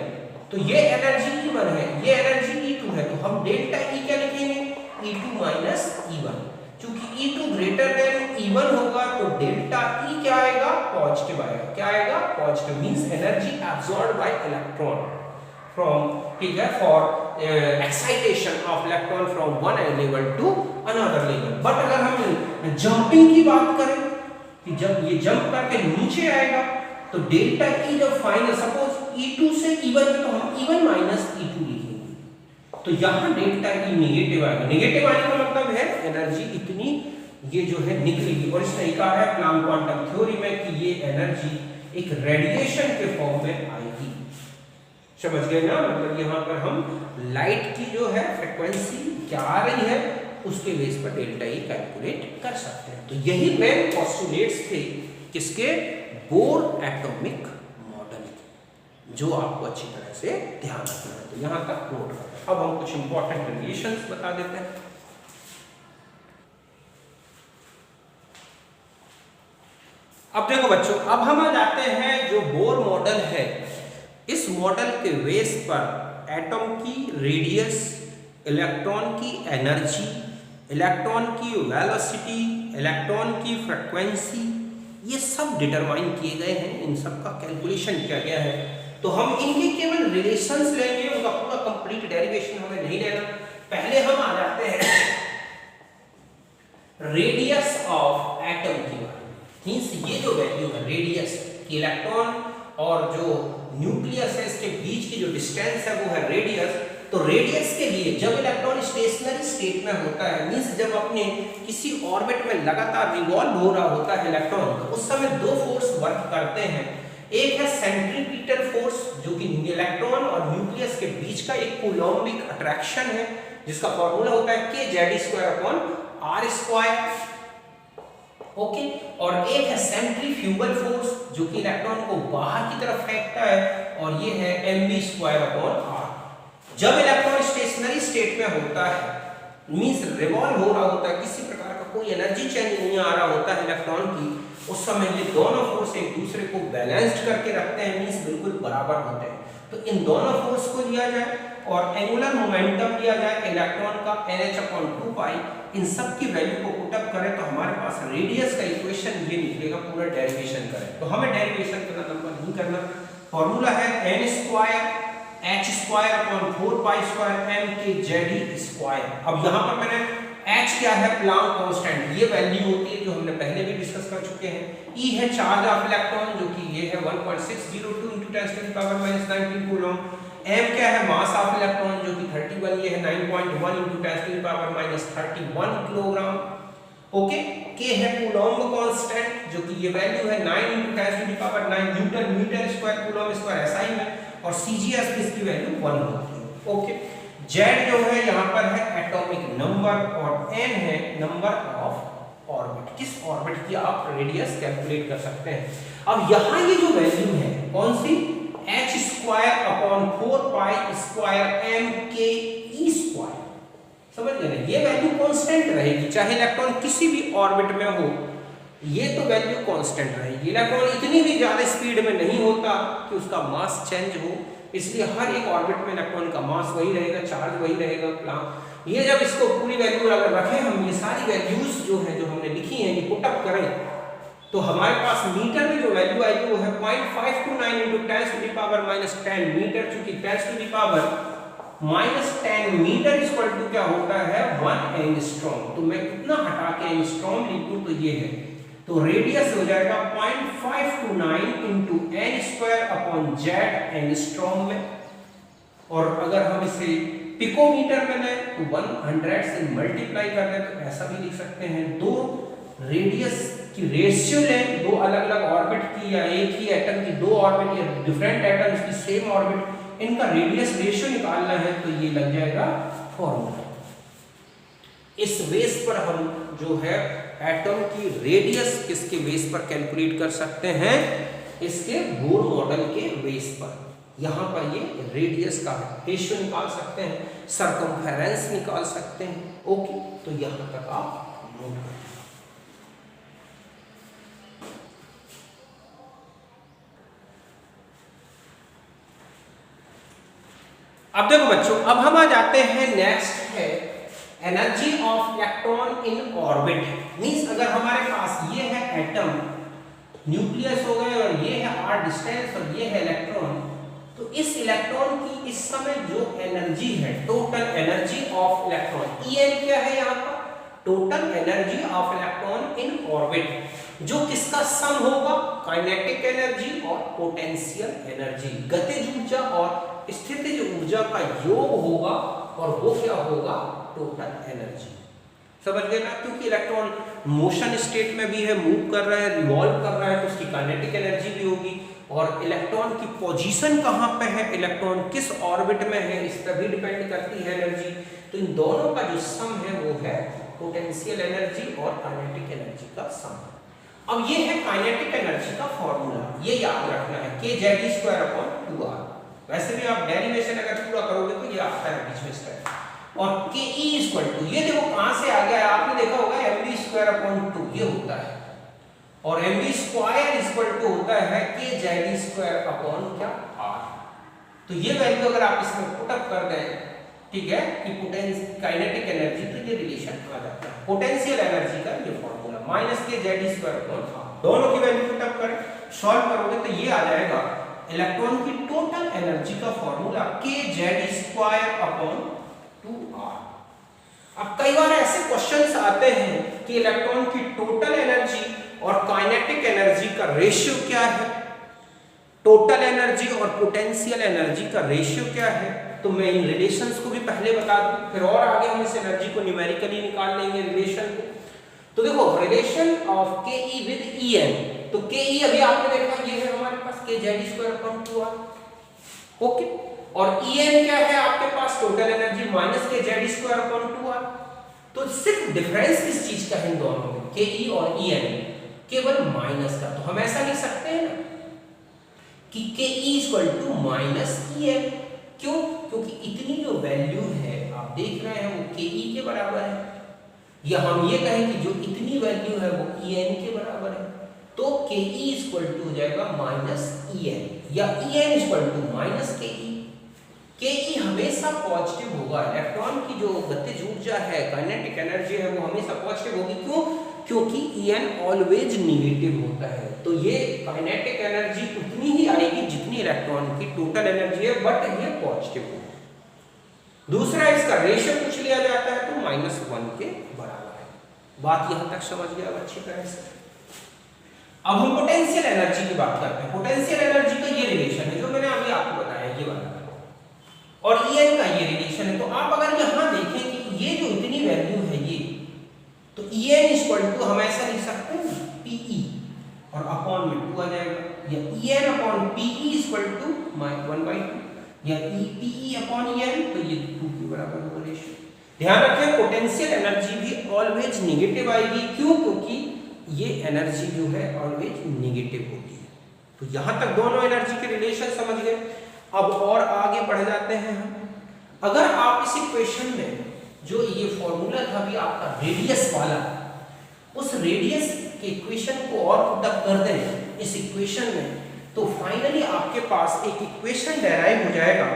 तो ये एनर्जी E1 है, ये एनर्जी E2 है, तो हम डेल्टा E क्या लिखेंगे, E2 माइनस E1। क्योंकि E2 ग्रेटर देन E1 होगा तो डेल्टा E क्या आएगा, पॉजिटिव आएगा। क्या आएगा, positive. Means energy absorbed by electron from, ठीक है, for excitation of electron from one level to another level. But अगर हम जंपिंग की बात करें कि जब ये जंप करके नीचे आएगा तो डेल्टा E जब फाइनल सपोज E2 से E1 में तो हम E1 माइनस E2 लिखेंगे, तो यहाँ डेल्टा E नेगेटिव आएगा। नेगेटिव आने का मतलब है एनर्जी इतनी ये जो है निकलेगी। और इसने कहा है प्लांक क्वांटम थ्योरी में कि ये एनर्जी एक रेडिएशन के फॉर्म में आएगी। समझ गए ना, मतलब यहाँ पर हम लाइट की जो है फ्रीक्वेंसी क्या आ रही है उसके बेस पर डेल्टा E कैलकुलेट कर सकते हैं। तो यही मेन पोस्टुलेट्स थे किसके, बोर एटॉमिक मॉडल, जो आपको अच्छी तरह से ध्यान रखना है। तो यहां तक नोट करना। अब हम कुछ इंपॉर्टेंट रिलेशंस बता देते हैं। अब देखो बच्चों, अब हम आ जाते हैं जो बोर मॉडल है, इस मॉडल के बेस पर एटॉम की रेडियस, इलेक्ट्रॉन की एनर्जी, इलेक्ट्रॉन की वेलोसिटी, इलेक्ट्रॉन की फ्रीक्वेंसी, ये सब डिटरमाइन किए गए हैं, इन सब का कैलकुलेशन किया गया है। तो हम इनके केवल रिलेशंस लेंगे, उनका पूरा कंप्लीट डेरिवेशन हमें नहीं लेना। पहले हम आ जाते हैं रेडियस ऑफ एटम की बात। मींस ये जो वैल्यू है रेडियस की, इलेक्ट्रॉन और जो न्यूक्लियस है इसके बीच की जो डिस्टेंस है वो है रेडियस। तो रेडियस के लिए जब इलेक्ट्रॉन स्टेशनरी स्टेट में होता है, मींस जब अपने किसी ऑर्बिट में लगातार रिवॉल्व हो रहा होता है इलेक्ट्रॉन, तो उस समय दो फोर्स वर्क करते हैं। एक है सेंट्रीपिटल फोर्स जो कि इलेक्ट्रॉन और न्यूक्लियस के बीच का एक कूलॉम्बिक अट्रैक्शन है, जिसका फॉर्मूला होता है kZ²/r²। ओके, और एक है सेंट्रीफ्यूगल फोर्स जो कि इलेक्ट्रॉन को बाहर की तरफ फेंकता है, और ये है mv²/r। जब इलेक्ट्रॉन स्टेशनरी स्टेट में होता है, मींस रिवॉल्व हो रहा होता है, किसी प्रकार का कोई एनर्जी चेंज नहीं आ रहा होता है इलेक्ट्रॉन की, उस समय ये दोनों फोर्स एक दूसरे को बैलेंस्ड करके रखते हैं, मींस बिल्कुल बराबर होते हैं। तो इन दोनों फोर्स को लिया जाए और एंगुलर मोमेंटम लिया जाए इलेक्ट्रॉन का NH/2π, इन सब की वैल्यू को पुट अप करें तो हमारे पास रेडियस का इक्वेशन ये निकलेगा। पूरा डेरिवेशन करें तो हमें डेरिवेशन करना लंबा नहीं करना। फॉर्मूला है n²h²/4π²m/kZe²। अब यहाँ पर मैंने h क्या है, प्लांक कांस्टेंट, ये वैल्यू होती है जो हमने पहले भी डिस्कस कर चुके हैं। E है चार्ज ऑफ इलेक्ट्रॉन जो कि ये है 1.602 × 10⁻⁻19 कूलम। m क्या है, मास ऑफ इलेक्ट्रॉन जो कि 31, ये है 9.1 × 10⁻31 किलोग्राम। ओके, k है कूलॉम्ब कांस्टेंट जो कि ये वैल्यू है 9 × 10⁻9 newton metre square coulomb square SI में, और CGS में इसकी वैल्यू 1 होती है। ओके, Z जो है यहाँ पर है एटॉमिक नंबर, और n है नंबर ऑफ ऑर्बिट, किस ऑर्बिट की आप रेडियस कैलकुलेट कर सकते हैं। अब यहाँ ये जो वैल्यू है कौन सी, h²/4π²mke², समझ गए ना, ये वैल्यू कांस्टेंट रहेगी चाहे इलेक्ट्रॉन किसी भी ऑर्बिट में हो, ये तो वैल्यू कांस्टेंट रहेगी। इलेक्ट्रॉन इतनी भी ज्यादा स्पीड में नहीं होता कि उसका मास चेंज हो, इसलिए हर एक ऑर्बिट में इलेक्ट्रॉन का मास वही रहेगा, चार्ज वही रहेगा, प्लांक। ये जब इसको पूरी वैल्यू अगर रखें हम, ये सारी वैल्यूज जो है जो हमने लिखी हैं ये पुट अप करें, तो हमारे पास मीटर में जो वैल्यू आएगी वो है 0.529 × 10⁻−10 मीटर, चूंकि 10⁻−10 मीटर इक्वल टू क्या होता है 1 एंगस्ट्रॉम। तो मैं कितना हटा के एंगस्ट्रॉम लिखूं तो ये है, तो रेडियस हो जाएगा 0.529 × n²/z एंगस्ट्रॉम में। और अगर हम इसे पिकोमीटर में लें तो 100 से मल्टीप्लाई कर दें तो ऐसा भी लिख सकते हैं। दो रेडियस की रेशियो लें, दो अलग अलग ऑर्बिट की या एक ही एटम की दो ऑर्बिट या डिफरेंट एटम्स की सेम ऑर्बिट, इनका रेडियस रेशियो निकालना है तो ये लग जाएगा फॉर्मूला। इस बेस पर हम जो है एटम की रेडियस किसके बेस पर कैलकुलेट कर सकते हैं, इसके बोर मॉडल के बेस पर। यहां पर ये रेडियस का रेशियो निकाल सकते हैं, सरकमफेरेंस निकाल सकते हैं। ओके, तो यहां तक आप नोट करें। अब देखो बच्चों, अब हम आ जाते हैं नेक्स्ट है energy of electron in orbit. Means अगर हमारे पास ये है एटम, न्यूक्लियस हो गए, और ये है r डिस्टेंस, और ये है इलेक्ट्रॉन, तो इस इलेक्ट्रॉन की इस समय जो एनर्जी है, total energy of electron, En क्या है यहाँ पर, total energy of electron in orbit, जो किसका सम होगा, काइनेटिक एनर्जी और पोटेंशियल एनर्जी, गतिज ऊर्जा और स्थितिज ऊर्जा का योग होगा, और वो क्या होगा, टोटल एनर्जी। समझ गए ना, क्योंकि इलेक्ट्रॉन मोशन स्टेट में भी है, मूव कर रहा है, रिवॉल्व कर रहा है, तो उसकी काइनेटिक एनर्जी भी होगी, और इलेक्ट्रॉन की पोजीशन कहाँ पे है, इलेक्ट्रॉन किस ऑर्बिट में है, इस पर भी डिपेंड करती है एनर्जी। तो इन दोनों का जो सम है वो है पोटेंशियल एनर्जी और काइनेटिक एनर्जी का सम। अब ये है काइनेटिक एनर्जी का फॉर्मूला, ये याद रखना है, kZ²/2r। वैसे भी आप डेरिवेशन अगर पूरा करोगे तो ये आता है बीच में इसका, और ke = ये देखो कहां से आ गया है, आपने देखा होगा mv²/2 ये होता है, और mv² होता है kZ²/r। तो ये वैल्यू अगर आप इसमें पुट अप कर दें, ठीक है, कि पोटेंशियल काइनेटिक एनर्जी, तो ये रिलेशन आ जाता है। पोटेंशियल एनर्जी का ये फॉर्मूला -kZ²/r, दोनों की वैल्यू पुट अप करें, सॉल्व करोगे तो ये आ जाएगा इलेक्ट्रॉन की टोटल एनर्जी का फॉर्मूला kZ²/2r। अब कई बार ऐसे क्वेश्चंस आते हैं कि इलेक्ट्रॉन की टोटल एनर्जी और काइनेटिक एनर्जी का रेशियो क्या है, टोटल एनर्जी और पोटेंशियल एनर्जी का रेशियो क्या है। तो मैं इन रिलेशंस को भी पहले बता दूं, फिर और आगे हम इस एनर्जी को न्यूमेरिकली निकाल लेंगे रिलेशन को। तो देखो relation of ke with En, तो ke अभी आपने देखा ये है हमारे पास kZ²/2r, ओके, और En क्या है आपके पास, टोटल एनर्जी -kZ²/2r। तो सिर्फ डिफरेंस किस चीज का है इन दोनों में, ke और En, केवल माइनस का। तो हम ऐसा लिख सकते हैं ना कि ke = -En, क्यों, क्योंकि इतनी जो वैल्यू है आप देख रहे हैं वो ke के बराबर है, या हम ये कहें कि जो इतनी वैल्यू है वो En के बराबर है, तो ke = हो जाएगा -En, या En = -ke। ke हमेशा पॉजिटिव होगा, इलेक्ट्रॉन की जो गतिज ऊर्जा है, काइनेटिक एनर्जी है, वो हमेशा पॉजिटिव होगी। क्यों, क्योंकि En ऑलवेज नेगेटिव होता है, तो ये काइनेटिक एनर्जी उतनी ही आएगी जितनी इलेक्ट्रॉन की टोटल एनर्जी है, बट ये पॉजिटिव होगा। दूसरा इसका रेशियो पूछ लिया जाता है तो -1 के बराबर है। बात यहां तक समझ गया अच्छी तरह से। अब हम पोटेंशियल एनर्जी की बात करते हैं। पोटेंशियल एनर्जी का ये रिलेशन है जो मैंने अभी आपको बताया, ये वाला, और En का ये रिलेशन है। तो आप अगर यहां देखें कि ये जो इतनी वैल्यू है ये, तो En = हम ऐसा लिख सकते हैं Pe, और अपॉन में 2 आ जाएगा, या En/Pe = 1/2, या Pe/En, तो ये 2 के बराबर होगा रेशियो। ध्यान रखें पोटेंशियल एनर्जी भी ऑलवेज नेगेटिव आएगी, क्यों, क्योंकि ये एनर्जी जो है ऑलवेज नेगेटिव होती है। तो यहां तक दोनों एनर्जी के रिलेशन समझ गए। अब और आगे बढ़ जाते हैं हम। अगर आप इस इक्वेशन में जो ये फॉर्मूला था अभी आपका रेडियस वाला, उस रेडियस के इक्वेशन को और पुट अप कर दें इस इक्वेशन में, तो फाइनली आपके पास एक इक्वेशन डेराइव हो जाएगा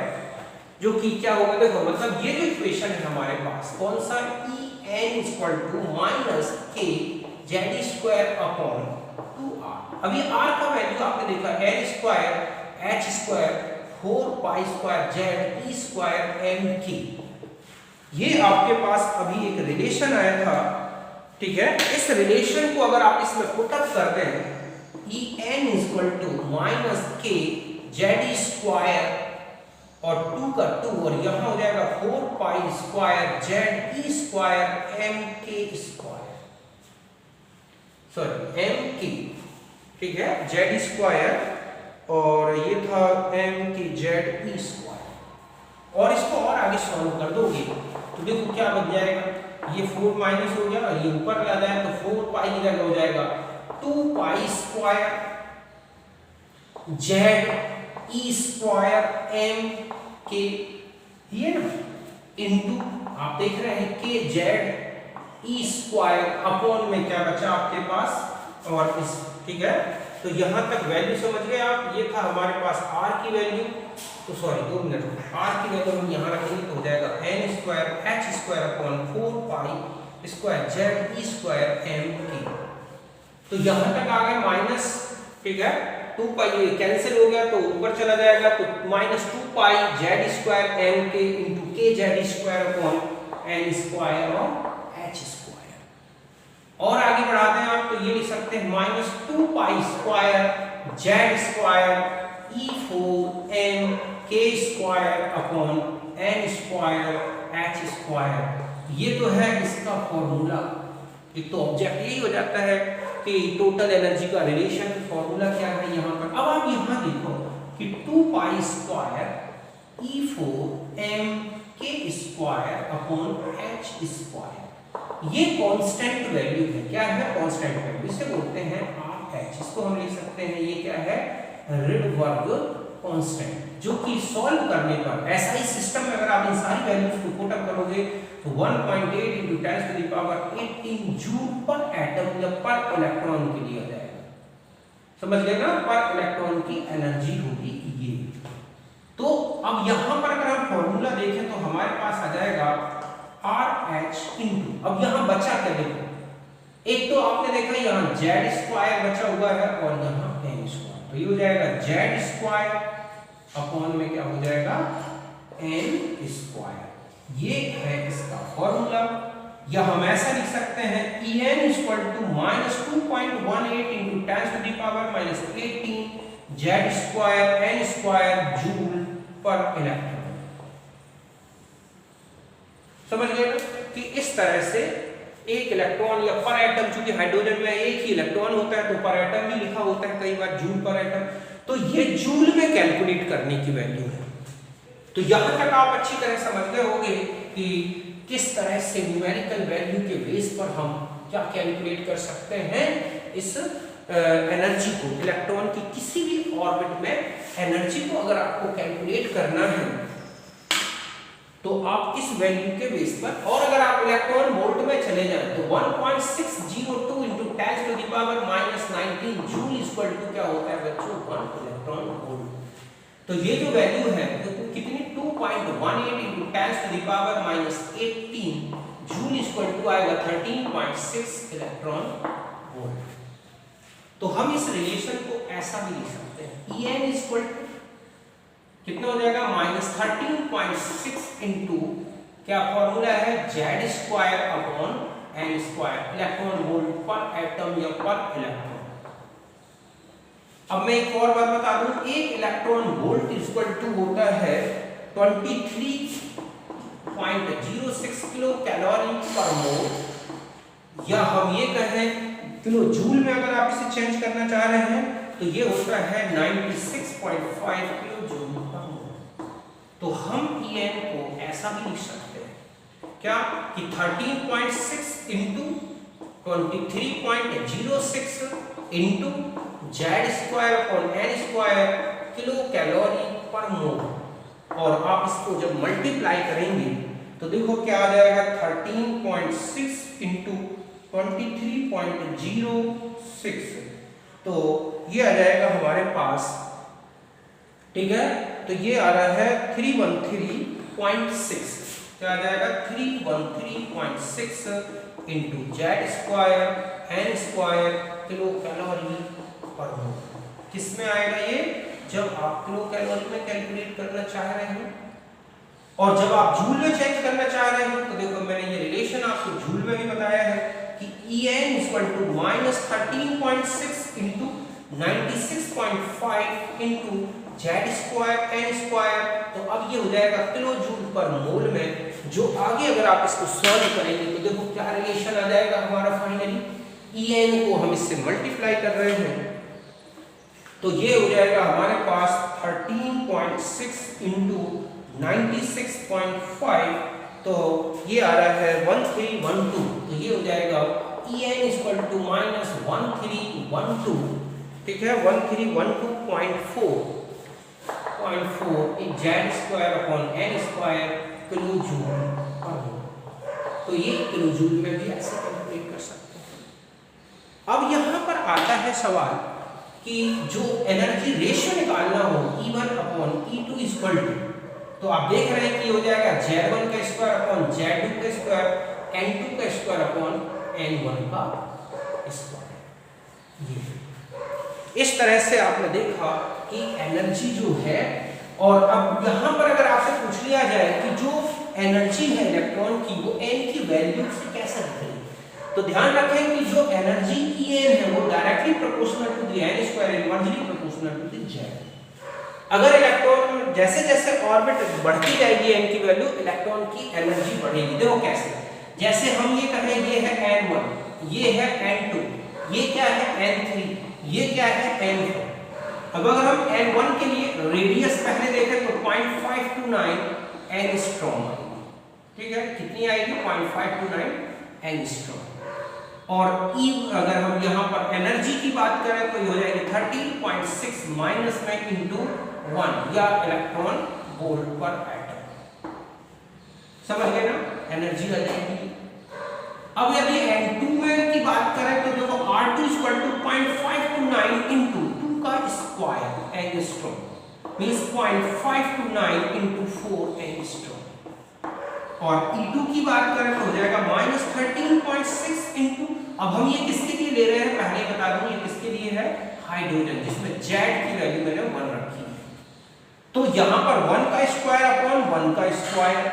जो कि क्या होगा, देखो मतलब ये जो इक्वेशन है हमारे पास कौन सा, En = -kZ²/2r। अभी r का वैल्यू आपने देखा L² H² 4π² ZE²m², ये आपके पास अभी एक रिलेशन आया था, ठीक है। इस रिलेशन को अगर आप इसमें पुट अप कर दें, En = -kZ² और 2 का 2, और यहां हो जाएगा 4π² ZE²m², सॉरी mk, ठीक है, Z², और ये था mkZE²। और इसको और आगे सॉल्व कर दोगे तो देखो क्या बन जाएगा, ये 4 माइनस हो गया और ये ऊपर ला जाए तो 4 पाई की जगह हो जाएगा 2 pi square Z E square M के, ये ना इनटू आप देख रहे हैं के जेड ई स्क्वायर अपॉन में क्या बचा आपके पास और इस, ठीक है। तो यहां तक वैल्यू समझ गए आप। ये था हमारे पास r की वैल्यू, तो सॉरी 2 मिनट, r की वैल्यू हम यहां रखेंगे तो हो जाएगा n square h square upon 4 pi square Z E square M K. तो यहां तक आ गए माइनस, ठीक है। 2 पाई कैंसिल हो गया तो ऊपर चला जाएगा तो minus 2 pi Z square M K into K Z square upon N square और एच स्क्वायर। और आगे बढ़ाते हैं आप तो ये लिख सकते हैं minus 2 pi square Z square E 4 M K square upon N square H square. ये तो है इसका फॉर्मूला। एक तो ऑब्जेक्ट यही हो जाता है कि टोटल एनर्जी का रिलेशन, फॉर्मूला क्या है यहाँ पर। अब आप यहाँ देखो कि 2 pi square E 4 M K square upon H square, ये कांस्टेंट वैल्यू है। क्या है? कांस्टेंट वैल्यू, इसे बोलते हैं आर एच। इसको हम लिख सकते हैं ये क्या है? रिडबर्ग कांस्टेंट, जो कि सॉल्व करने पर एसआई सिस्टम में अगर आप इन सारी वैल्यूज को पुट अप करोगे तो 1.8 into 10 to the power 18 joule पर एटम या पर इलेक्ट्रॉन के लिए आ जाएगा। समझ गए ना? पर इलेक्ट्रॉन की एनर्जी होगी ये। तो अब यहां पर अगर हम फॉर्मूला देखें तो हमारे पास आ जाएगा RH इंटू, अब यहां बचा क्या देखो, एक तो आपने देखा यहां जेड स्क्वायर बचा हुआ है और यहां एन स्क्वायर, तो ये हो जाएगा जेड स्क्वायर अपॉन में क्या हो जाएगा? N square. ये है इसका फॉर्मूला। या हम ऐसा लिख सकते हैं En equal to minus 2.18 into 10 to the power minus 18 Z square N square joule पर इलेक्ट्रॉन। समझ गए ना कि इस तरह से एक इलेक्ट्रॉन या पर एटम, चूंकि हाइड्रोजन में एक ही इलेक्ट्रॉन होता है तो पर एटम भी लिखा होता है कई बार जूल पर एटम, तो ये जूल में कैलकुलेट करने की वैल्यू है। तो यहां तक आप अच्छी तरह समझ गए होंगे कि किस तरह से न्यूमेरिकल वैल्यू के बेस पर हम क्या कैलकुलेट कर सकते हैं इस एनर्जी को, इलेक्ट्रॉन की किसी भी ऑर्बिट में एनर्जी को अगर आपको कैलकुलेट करना है तो आप इस वैल्यू के बेस पर, और अगर आप इलेक्ट्रॉन वोल्ट में चले जाएं तो 1.602 into 10 to the power minus 19 joule equal to क्या होता है बच्चों? 1 इलेक्ट्रॉन वोल्ट। तो ये जो वैल्यू है तो कितनी? 2.18 into 10 to the power minus 18 joule equal to आएगा 13.6 इलेक्ट्रॉन वोल्ट। तो हम इस रिलेशन को ऐसा भी लिख सकते हैं En इक्वल टू कितना हो जाएगा? माइनस 13.6 इंटू क्या फॉर्मूला है? Z square upon N square, electron volt पर एटम या पर इलेक्ट्रॉन। अब मैं एक और बात बता दूं, एक इलेक्ट्रॉन वोल्ट इक्वल टू होता है 23.06 किलो कैलोरी पर मोल, या हम ये कहें किलो जूल में अगर आप इसे चेंज करना चाह रहे हैं तो ये होता है 96.5 किलो जूल पर मोल। तो हम En को ऐसा भी लिख सकते हैं क्या कि 13.6 into 23.06 into Z square upon N square kilo calorie पर मोल, और आप इसको जब मल्टीप्लाई करेंगे तो देखो क्या आ जाएगा? 13.6 इंटू 23.06, तो ये आ जाएगा हमारे पास, ठीक है। तो ये आ रहा है 313.6, क्या आ जाएगा? 313.6 into Z square N square kilo calorie पर मोल। किसमें आएगा ये? जब आप किलो कैलोरी में कैलकुलेट करना चाह रहे हो, और जब आप जूल में चेंज करना चाह रहे हो तो देखो मैंने ये रिलेशन आपको जूल में भी बताया है कि En equal to minus 13.6 into 96.5 into Z square N square, तो अब ये हो जाएगा किलो जूल पर मोल में। जो आगे अगर आप इसको सॉल्व करेंगे तो देखो क्या रिलेशन आ जाएगा हमारा फाइनली। En को हम इससे मल्टीप्लाई कर रहे हैं तो ये हो जाएगा हमारे पास 13.6 इंटू 96.5 तो ये आ रहा है 1312, तो ये हो जाएगा En इक्वल टू माइनस 1312, ठीक है, 1312.4 Z square upon N square kilo joule per mole. तो ये किलो जूल में भी ऐसे कैलकुलेट कर सकते हैं। अब यहाँ पर आता है सवाल कि जो एनर्जी रेशियो निकालना हो E1 upon E2 equal to, तो आप देख रहे हैं कि हो जाएगा Z1 का स्क्वायर अपॉन Z2 का स्क्वायर, N2 का स्क्वायर अपॉन N1 का स्क्वायर। ये इस तरह से आपने देखा कि एनर्जी जो है, और अब यहाँ पर अगर आपसे पूछ लिया जाए कि जो एनर्जी है इलेक्ट्रॉन की वो n की वैल्यू से कैसे दिखेगी, तो ध्यान रखें कि जो एनर्जी En है वो directly proportional to the n square, inversely proportional to the z। अगर इलेक्ट्रॉन जैसे जैसे ऑर्बिट बढ़ती जाएगी n की वैल्यू, इलेक्ट्रॉन की एनर्जी बढ़ेगी। देखो कैसे, जैसे हम ये कहें ये है n1, ये है n2, ये क्या है n3, ये क्या है n4। अब अगर हम n1 के लिए रेडियस पहले देखें तो 0.529 एंगस्ट्रॉम आएगी, ठीक है, कितनी आएगी 0.529 एंगस्ट्रॉम। और E अगर हम यहाँ पर एनर्जी की बात करें तो ये हो जाएगी 13.6 माइनस में इंटू 1 या इलेक्ट्रॉन वोल्ट पर एटम। समझ गए ना, एनर्जी आ जाएगी। अब यदि N2 की बात करें तो देखो R2 इक्वल टू 0.529 इंटू 2 का square angstrom, means 0.529 into 4 angstrom. और E2 की बात करें तो हो जाएगा माइनस 13.6 इंटू, अब हम ये किसके लिए ले रहे हैं पहले बता दूं, ये किसके लिए है, हाइड्रोजन, जिसमें Z की वैल्यू मैंने 1 रखी है। तो यहाँ पर 1 का स्क्वायर अपॉन 1 का स्क्वायर,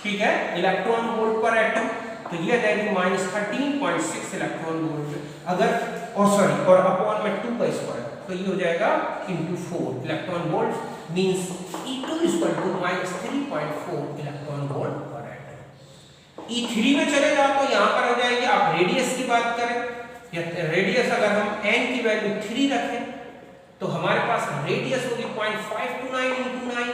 ठीक है, इलेक्ट्रॉन वोल्ट पर एटम, तो ये आ जाएगी माइनस 13.6 इलेक्ट्रॉन वोल्ट। अगर और अपॉन में 2 का स्क्वायर, तो ये हो जाएगा into 4 electron volt, means E2 equal to minus 3.4 electron volt पर एटम। E3 में चले जाओ तो यहाँ पर हो जाएगी, आप रेडियस की बात करें, रेडियस अगर हम n की वैल्यू 3 रखें तो हमारे पास रेडियस होगी 0.529 इंटू 9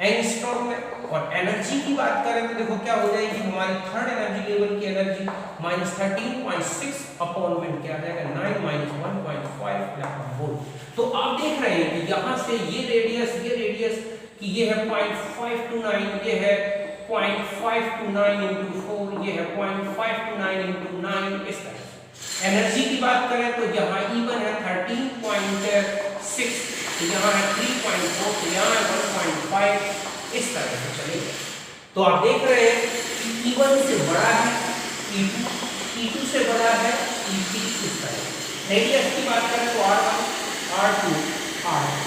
एंगस्ट्रॉम में। और एनर्जी की बात करें तो देखो क्या हो जाएगी, हमारी थर्ड एनर्जी लेवल की एनर्जी माइनस 13.6 अपॉन में क्या आ जाएगा 9 माइनस 1.5 इलेक्ट्रॉन वोल्ट। तो आप देख रहे हैं कि यहाँ से ये रेडियस कि ये है 0.529, ये है 0.529 इंटू 4, ये है 0.529 इंटू 9, इस तरह से। एनर्जी की बात करें तो यहाँ E1 है 13.6, तो यहाँ है 3.4, तो यहाँ है 1.5, इस तरह से चलेगा। तो आप देख रहे हैं कि E1 से बड़ा है E2, E2 से बड़ा है E3, इस तरह। रेडियस की बात करें तो R1, R2, R2।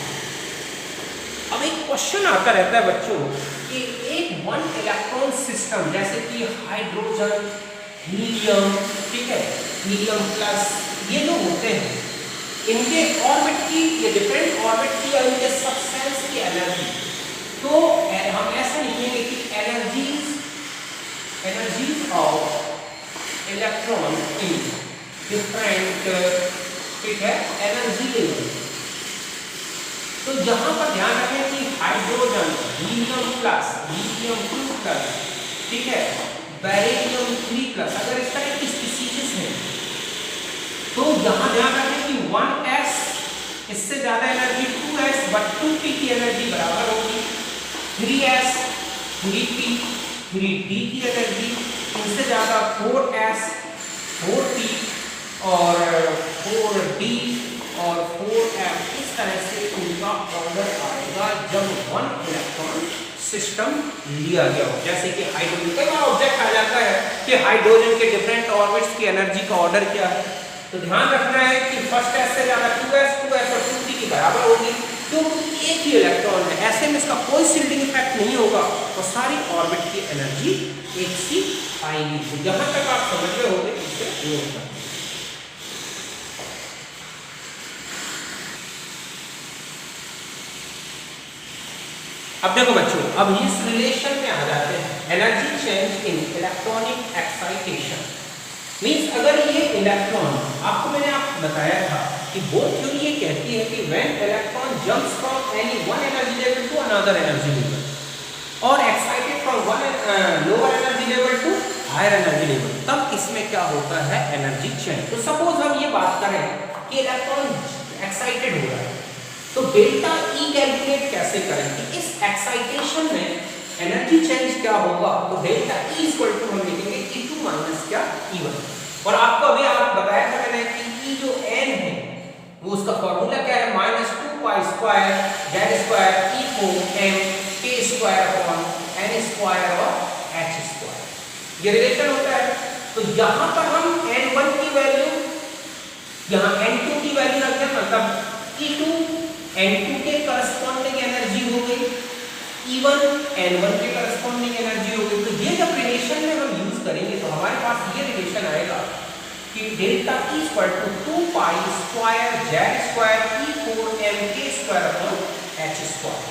अब एक क्वेश्चन आता रहता है बच्चों कि एक 1 इलेक्ट्रॉन सिस्टम जैसे कि हाइड्रोजन, हीलियम, ठीक है, हीलियम प्लस, ये जो होते हैं इनके ऑर्बिट की, ये डिफरेंट ऑर्बिट की और इनके सबस्टेंस की एनर्जी, तो हम ऐसा लिखेंगे कि energies of electron in different, ठीक है, एनर्जी लेवल। तो यहाँ पर ध्यान रखें कि hydrogen, helium plus, helium 2 plus, ठीक है, बेरिलियम 3 प्लस, अगर इस तरह की स्पीशीज है तो यहाँ ध्यान रखें कि 1s इससे ज्यादा एनर्जी 2s, बट 2p की एनर्जी बराबर होगी 3s, 3p, 3d की एनर्जी इनसे ज्यादा 4s, 4p और 4d और 4f, इस तरह से उनका ऑर्डर आएगा जब 1 इलेक्ट्रॉन सिस्टम लिया गया हो। जैसे कि हाइड्रोजन, कई बार ऑब्जेक्ट आ जाता है कि हाइड्रोजन के डिफरेंट ऑर्बिट्स की एनर्जी का ऑर्डर क्या है, तो ध्यान रखना है कि फर्स्ट एस से ज्यादा 2s और 2p की बराबर होगी, क्योंकि एक ही इलेक्ट्रॉन है, ऐसे में इसका कोई शिल्डिंग इफेक्ट नहीं होगा और सारी ऑर्बिट की एनर्जी एक सी आएगी। तो जहां तक आप समझ रहे होंगे इससे नोट करना। अब देखो बच्चों, अब इस रिलेशन में आ जाते हैं, energy change in electronic excitation. Means अगर ये इलेक्ट्रॉन, आपको मैंने आपको बताया था कि बोर थ्योरी ये कहती है कि when electron jumps from any one energy level to another energy level और excited from from one lower energy level to higher energy level, तब इसमें क्या होता है एनर्जी चेंज। तो सपोज हम ये बात करें कि इलेक्ट्रॉन एक्साइटेड हो रहा है, तो डेल्टा ई कैलकुलेट कैसे करेंगे? इस एक्साइटेशन में एनर्जी चेंज क्या होगा? तो डेल्टा ई इक्वल टू हम लिखेंगे E2 माइनस क्या E1। और आपको अभी आप बताया था मैंने कि E जो n है वो उसका फॉर्मूला क्या है? -2 pi square z square E4 m k square upon n square और h स्क्वायर, ये रिलेशन होता है। तो यहां पर हम n1 की वैल्यू यहां n2 की वैल्यू रखते हैं, मतलब E2 n2 के करस्पॉन्डिंग एनर्जी हो गई, E1 n1 के करस्पॉन्डिंग एनर्जी हो गई। तो ये जब रिलेशन में हम यूज करेंगे तो हमारे पास ये रिलेशन आएगा कि delta E equal to 2 pi square z square E4 m k square upon h square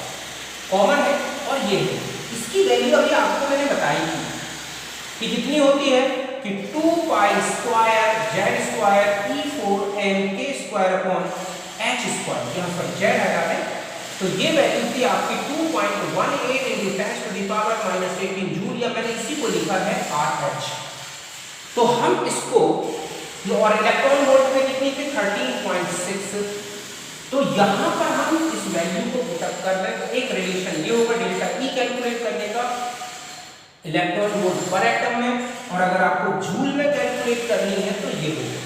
common है। और ये है इसकी वैल्यू अभी आपको मैंने बताई थी कि कितनी होती है कि 2 pi square z square E4 m k square upon h square, यहाँ पर z हटा दें तो ये वैल्यू थी आपकी 2.18 into 10 to the power -18 joule, या मैंने इसी को लिखा है RH। तो हम इसको, और इलेक्ट्रॉन वोल्ट में कितनी थी 13.6, तो यहाँ पर हम इस वैल्यू को पुटअप कर रहे हैं तो एक रिलेशन ये होगा डेल्टा E कैलकुलेट करने का इलेक्ट्रॉन वोल्ट पर एटम में, और अगर आपको जूल में कैलकुलेट करनी है तो ये होगा।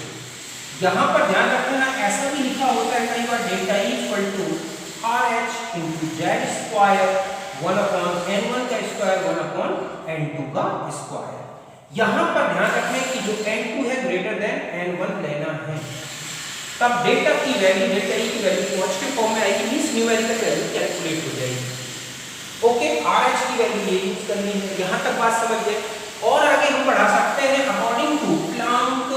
यहाँ पर ध्यान रखना ऐसा भी लिखा होता है कई बार delta E equal to RH into Z square 1 upon n1 का स्क्वायर 1 अपॉन n2 का स्क्वायर। यहाँ पर ध्यान रखें कि जो n2 है ग्रेटर देन n1 लेना है, तब डेल्टा की वैल्यू डेल्टा E की वैल्यू पॉजिटिव फॉर्म में आएगी, मींस न्यूमेरिकल वैल्यू कैलकुलेट हो जाएगी। ओके, RH की वैल्यू ये यूज करनी है, यहाँ तक बात समझ गए। और आगे हम बढ़ा सकते हैं according to Planck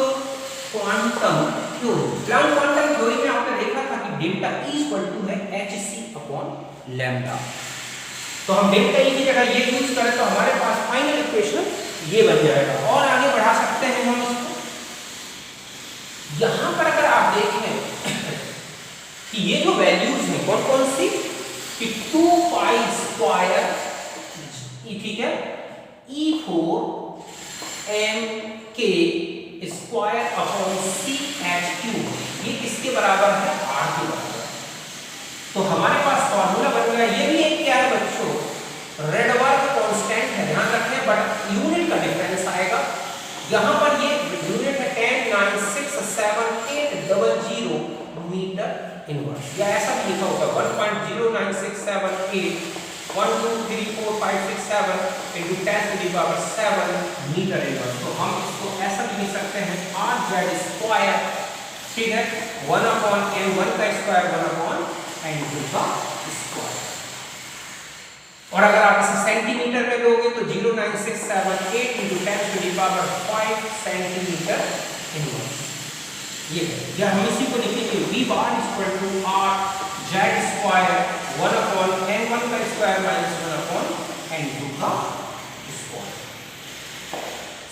quantum theory. Planck quantum theory में आपने देखा था कि डेल्टा E इक्वल टू है hc अपॉन लैम्डा, तो हम डेल्टा E की जगह ये यूज करें तो हमारे पास फाइनल इक्वेशन ये बन जाएगा। और आगे बढ़ा सकते हैं हम इसको, यहां पर अगर आप देखें कि ये जो वैल्यूज हैं कौन कौन सी, कि 2 पाई स्क्वायर, ठीक है, E4 m k square upon CH3, ये किसके बराबर है? R के बराबर। तो हमारे पास फॉर्मूला बन गया। ये भी एक क्या है बच्चों, रेडबर्ग कांस्टेंट है, ध्यान रखें, बट यूनिट का डिफरेंस आएगा। यहाँ पर ये यूनिट है 10967800 मीटर इनवर्स, या ऐसा भी लिखा होगा 1.09678 1 2 3 4 5 6 7 into 10 to the power 7 metre inverse. तो हम इसको ऐसा भी लिख सकते हैं RZ स्क्वायर, ठीक है, 1 अपॉन m1 का स्क्वायर 1 अपॉन n2 का स्क्वायर। और अगर आप इसे सेंटीमीटर में लोगे तो 09678 into 10 to the power 5 centimetre inverse, ये है। या हम इसी को लिखेंगे V bar equal to RZ square 1 upon n1 का स्क्वायर माइनस 1 अपॉन n2 का स्क्वायर।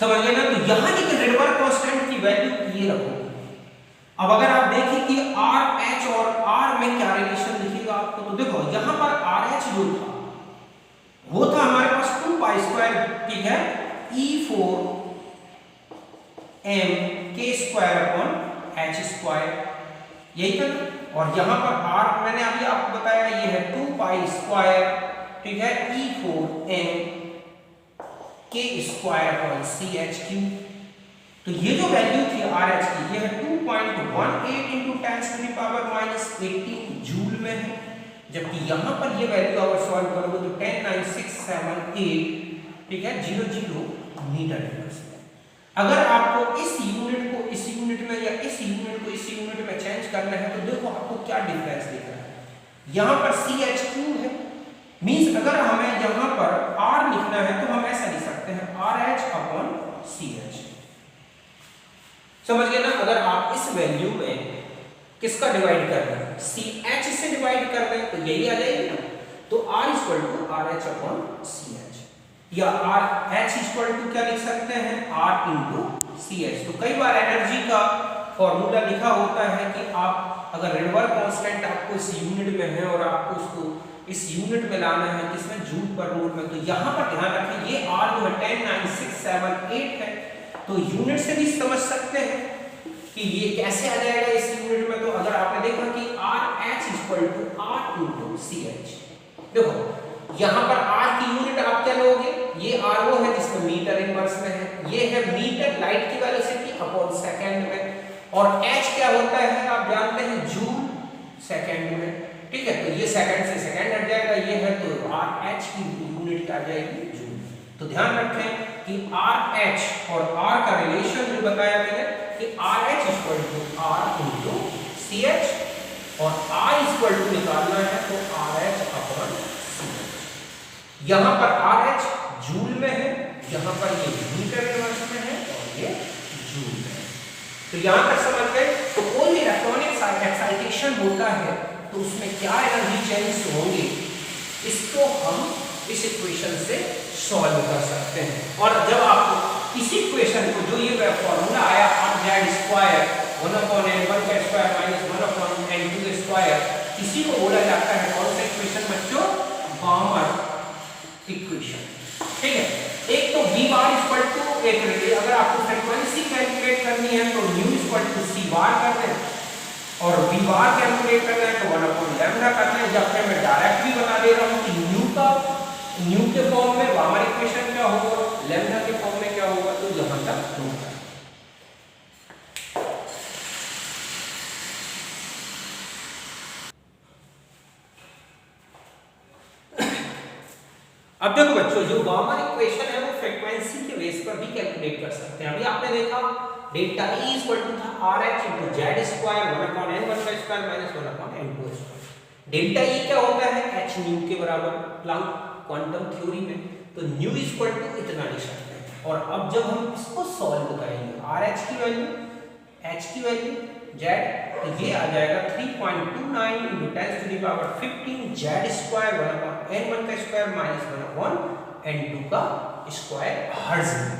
समझ गए ना? तो यहाँ एक रेडबर्ग कांस्टेंट की वैल्यू ये रखो। अब अगर आप देखें कि RH और R में क्या रिलेशन दिखेगा आपको, तो देखो यहाँ पर RH जो था वो था हमारे पास 2 पाई स्क्वायर, ठीक है, E4 m k square upon h square, यही था। और यहाँ पर R मैंने अभी आपको बताया ये है 2 पाई स्क्वायर, ठीक है, E4 m k square upon CH3। तो ये जो वैल्यू थी RH की ये है 2.18 into 10 to the power -18 joule में है, जबकि यहाँ पर ये वैल्यू अगर सॉल्व करोगे तो 109,678, ठीक है, 00 मीटर इनवर्स। अगर आपको इस यूनिट को इस यूनिट में या इस यूनिट को इस यूनिट में चेंज करना है तो देखो आपको क्या डिफरेंस दिख रहा है। यहाँ पर CH2 है, मींस अगर हमें यहाँ पर R लिखना है तो हम ऐसा लिख सकते हैं RH अपॉन CH। समझ गए ना? अगर आप इस वैल्यू में किसका डिवाइड कर रहे हैं, CH से डिवाइड कर रहे हैं तो यही आ जाएगी ना। तो R equal to RH upon CH, या RH इक्वल टू क्या लिख सकते हैं R इंटू CH। तो कई बार एनर्जी का फॉर्मूला लिखा होता है कि आप अगर रेडबर्ग कांस्टेंट आपको इस यूनिट में है और आपको उसको इस यूनिट में लाना है, किसमें जूल पर मोल में। तो यहाँ पर ध्यान रखें ये R जो है 10, 9, 6, 7, 8 है, तो यूनिट से भी समझ सकते हैं कि ये कैसे आ जाएगा इस यूनिट में। तो अगर आपने देखा कि RH = R × CH, देखो यहाँ पर R की यूनिट आप क्या लोगे, ये R वो है जिसमें मीटर इनवर्स में है, ये है मीटर लाइट की वेलोसिटी अपॉन सेकंड में, और H क्या होता है आप जानते हैं, जूल सेकंड में, ठीक है। तो ये सेकंड से सेकंड हट जाएगा, ये है तो RH की यूनिट क्या आ जाएगी, जूल। तो ध्यान रखें कि RH और R का रिलेशन जो बताया मैंने कि RH = R × CH और R निकालना है तो RH/CH। यहाँ पर RH जूल में है, यहाँ पर ये मीटर इनवर्स में है और ये जूल में है। तो यहाँ तक समझ गए। तो कोई भी इलेक्ट्रॉनिक एक्साइटेशन होता है तो उसमें क्या एनर्जी चेंज होंगे, इसको हम इस इक्वेशन से सॉल्व कर सकते हैं। और जब आप इसी इक्वेशन को, जो ये फॉर्मूला आया RZ² 1/n1² - 1/n2², इसी को बोला जाता है कौन सा इक्वेशन बच्चों, बामर इक्वेशन, ठीक है। एक तो V बार = अगर आपको फ्रीक्वेंसी कैलकुलेट करनी है तो ν = C बार करना है, और V बार कैलकुलेट करना है तो 1/λ करना है। जब मैं डायरेक्ट भी बता दे रहा हूं कि न्यू के फॉर्म में बामर इक्वेशन क्या होगा, लैम्डा के फॉर्म में क्या होगा, तो यहां तक होगा। अब देखो बच्चों, जो बामर इक्वेशन है वो फ्रीक्वेंसी के बेस पर भी कैलकुलेट कर सकते हैं। अभी आपने देखा डेल्टा E था RH × Z² 1/n1² - 1/n2²। Delta E क्या होता है, h न्यू के बराबर प्लैंक क्वांटम थ्योरी में, तो न्यू इतना लिख सकते हैं। और अब जब हम इसको सॉल्व करेंगे, RH की वैल्यू, h की वैल्यू, Z, तो ये आ जाएगा 3.29 × 10⁻15 Z² 1/n1² - 1/n2² हर्ट्ज में।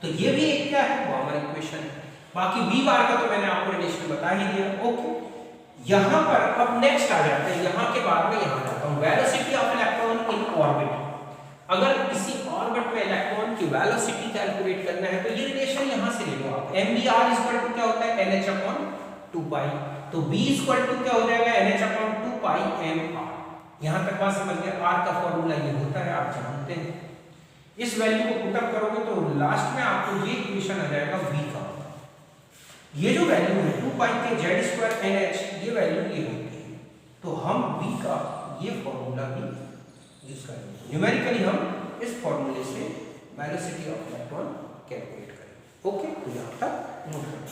तो ये भी एक क्या है, बामर इक्वेशन है। बाकी V बार का तो मैंने आपको रिलेशन बता ही दिया। ओके, यहाँ पर अब नेक्स्ट आ जाते हैं, यहाँ के बाद में यहाँ जाता हूँ, velocity of electron in orbit. अगर किसी ऑर्बिट में इलेक्ट्रॉन की वेलोसिटी कैलकुलेट करना है तो ये रिलेशन यहाँ से ले लो आप। mvr क्या होता है, NH/2π, तो V क्या हो जाएगा, NH/2πmr। यहाँ तक बात समझ गए। R का फॉर्मूला ये होता है, आप जानते हैं। इस वैल्यू को पुट अप करोगे तो लास्ट में आपको ये इक्वेशन आ जाएगा V का। ये जो वैल्यू है 2π के Z² NH, ये वैल्यू ये होती है। तो हम V का ये फॉर्मूला भी यूज करेंगे। न्यूमेरिकली हम इस फॉर्मूले से वेलोसिटी ऑफ इलेक्ट्रॉन कैलकुलेट करेंगे। ओके, तो यहाँ तक नोट करें।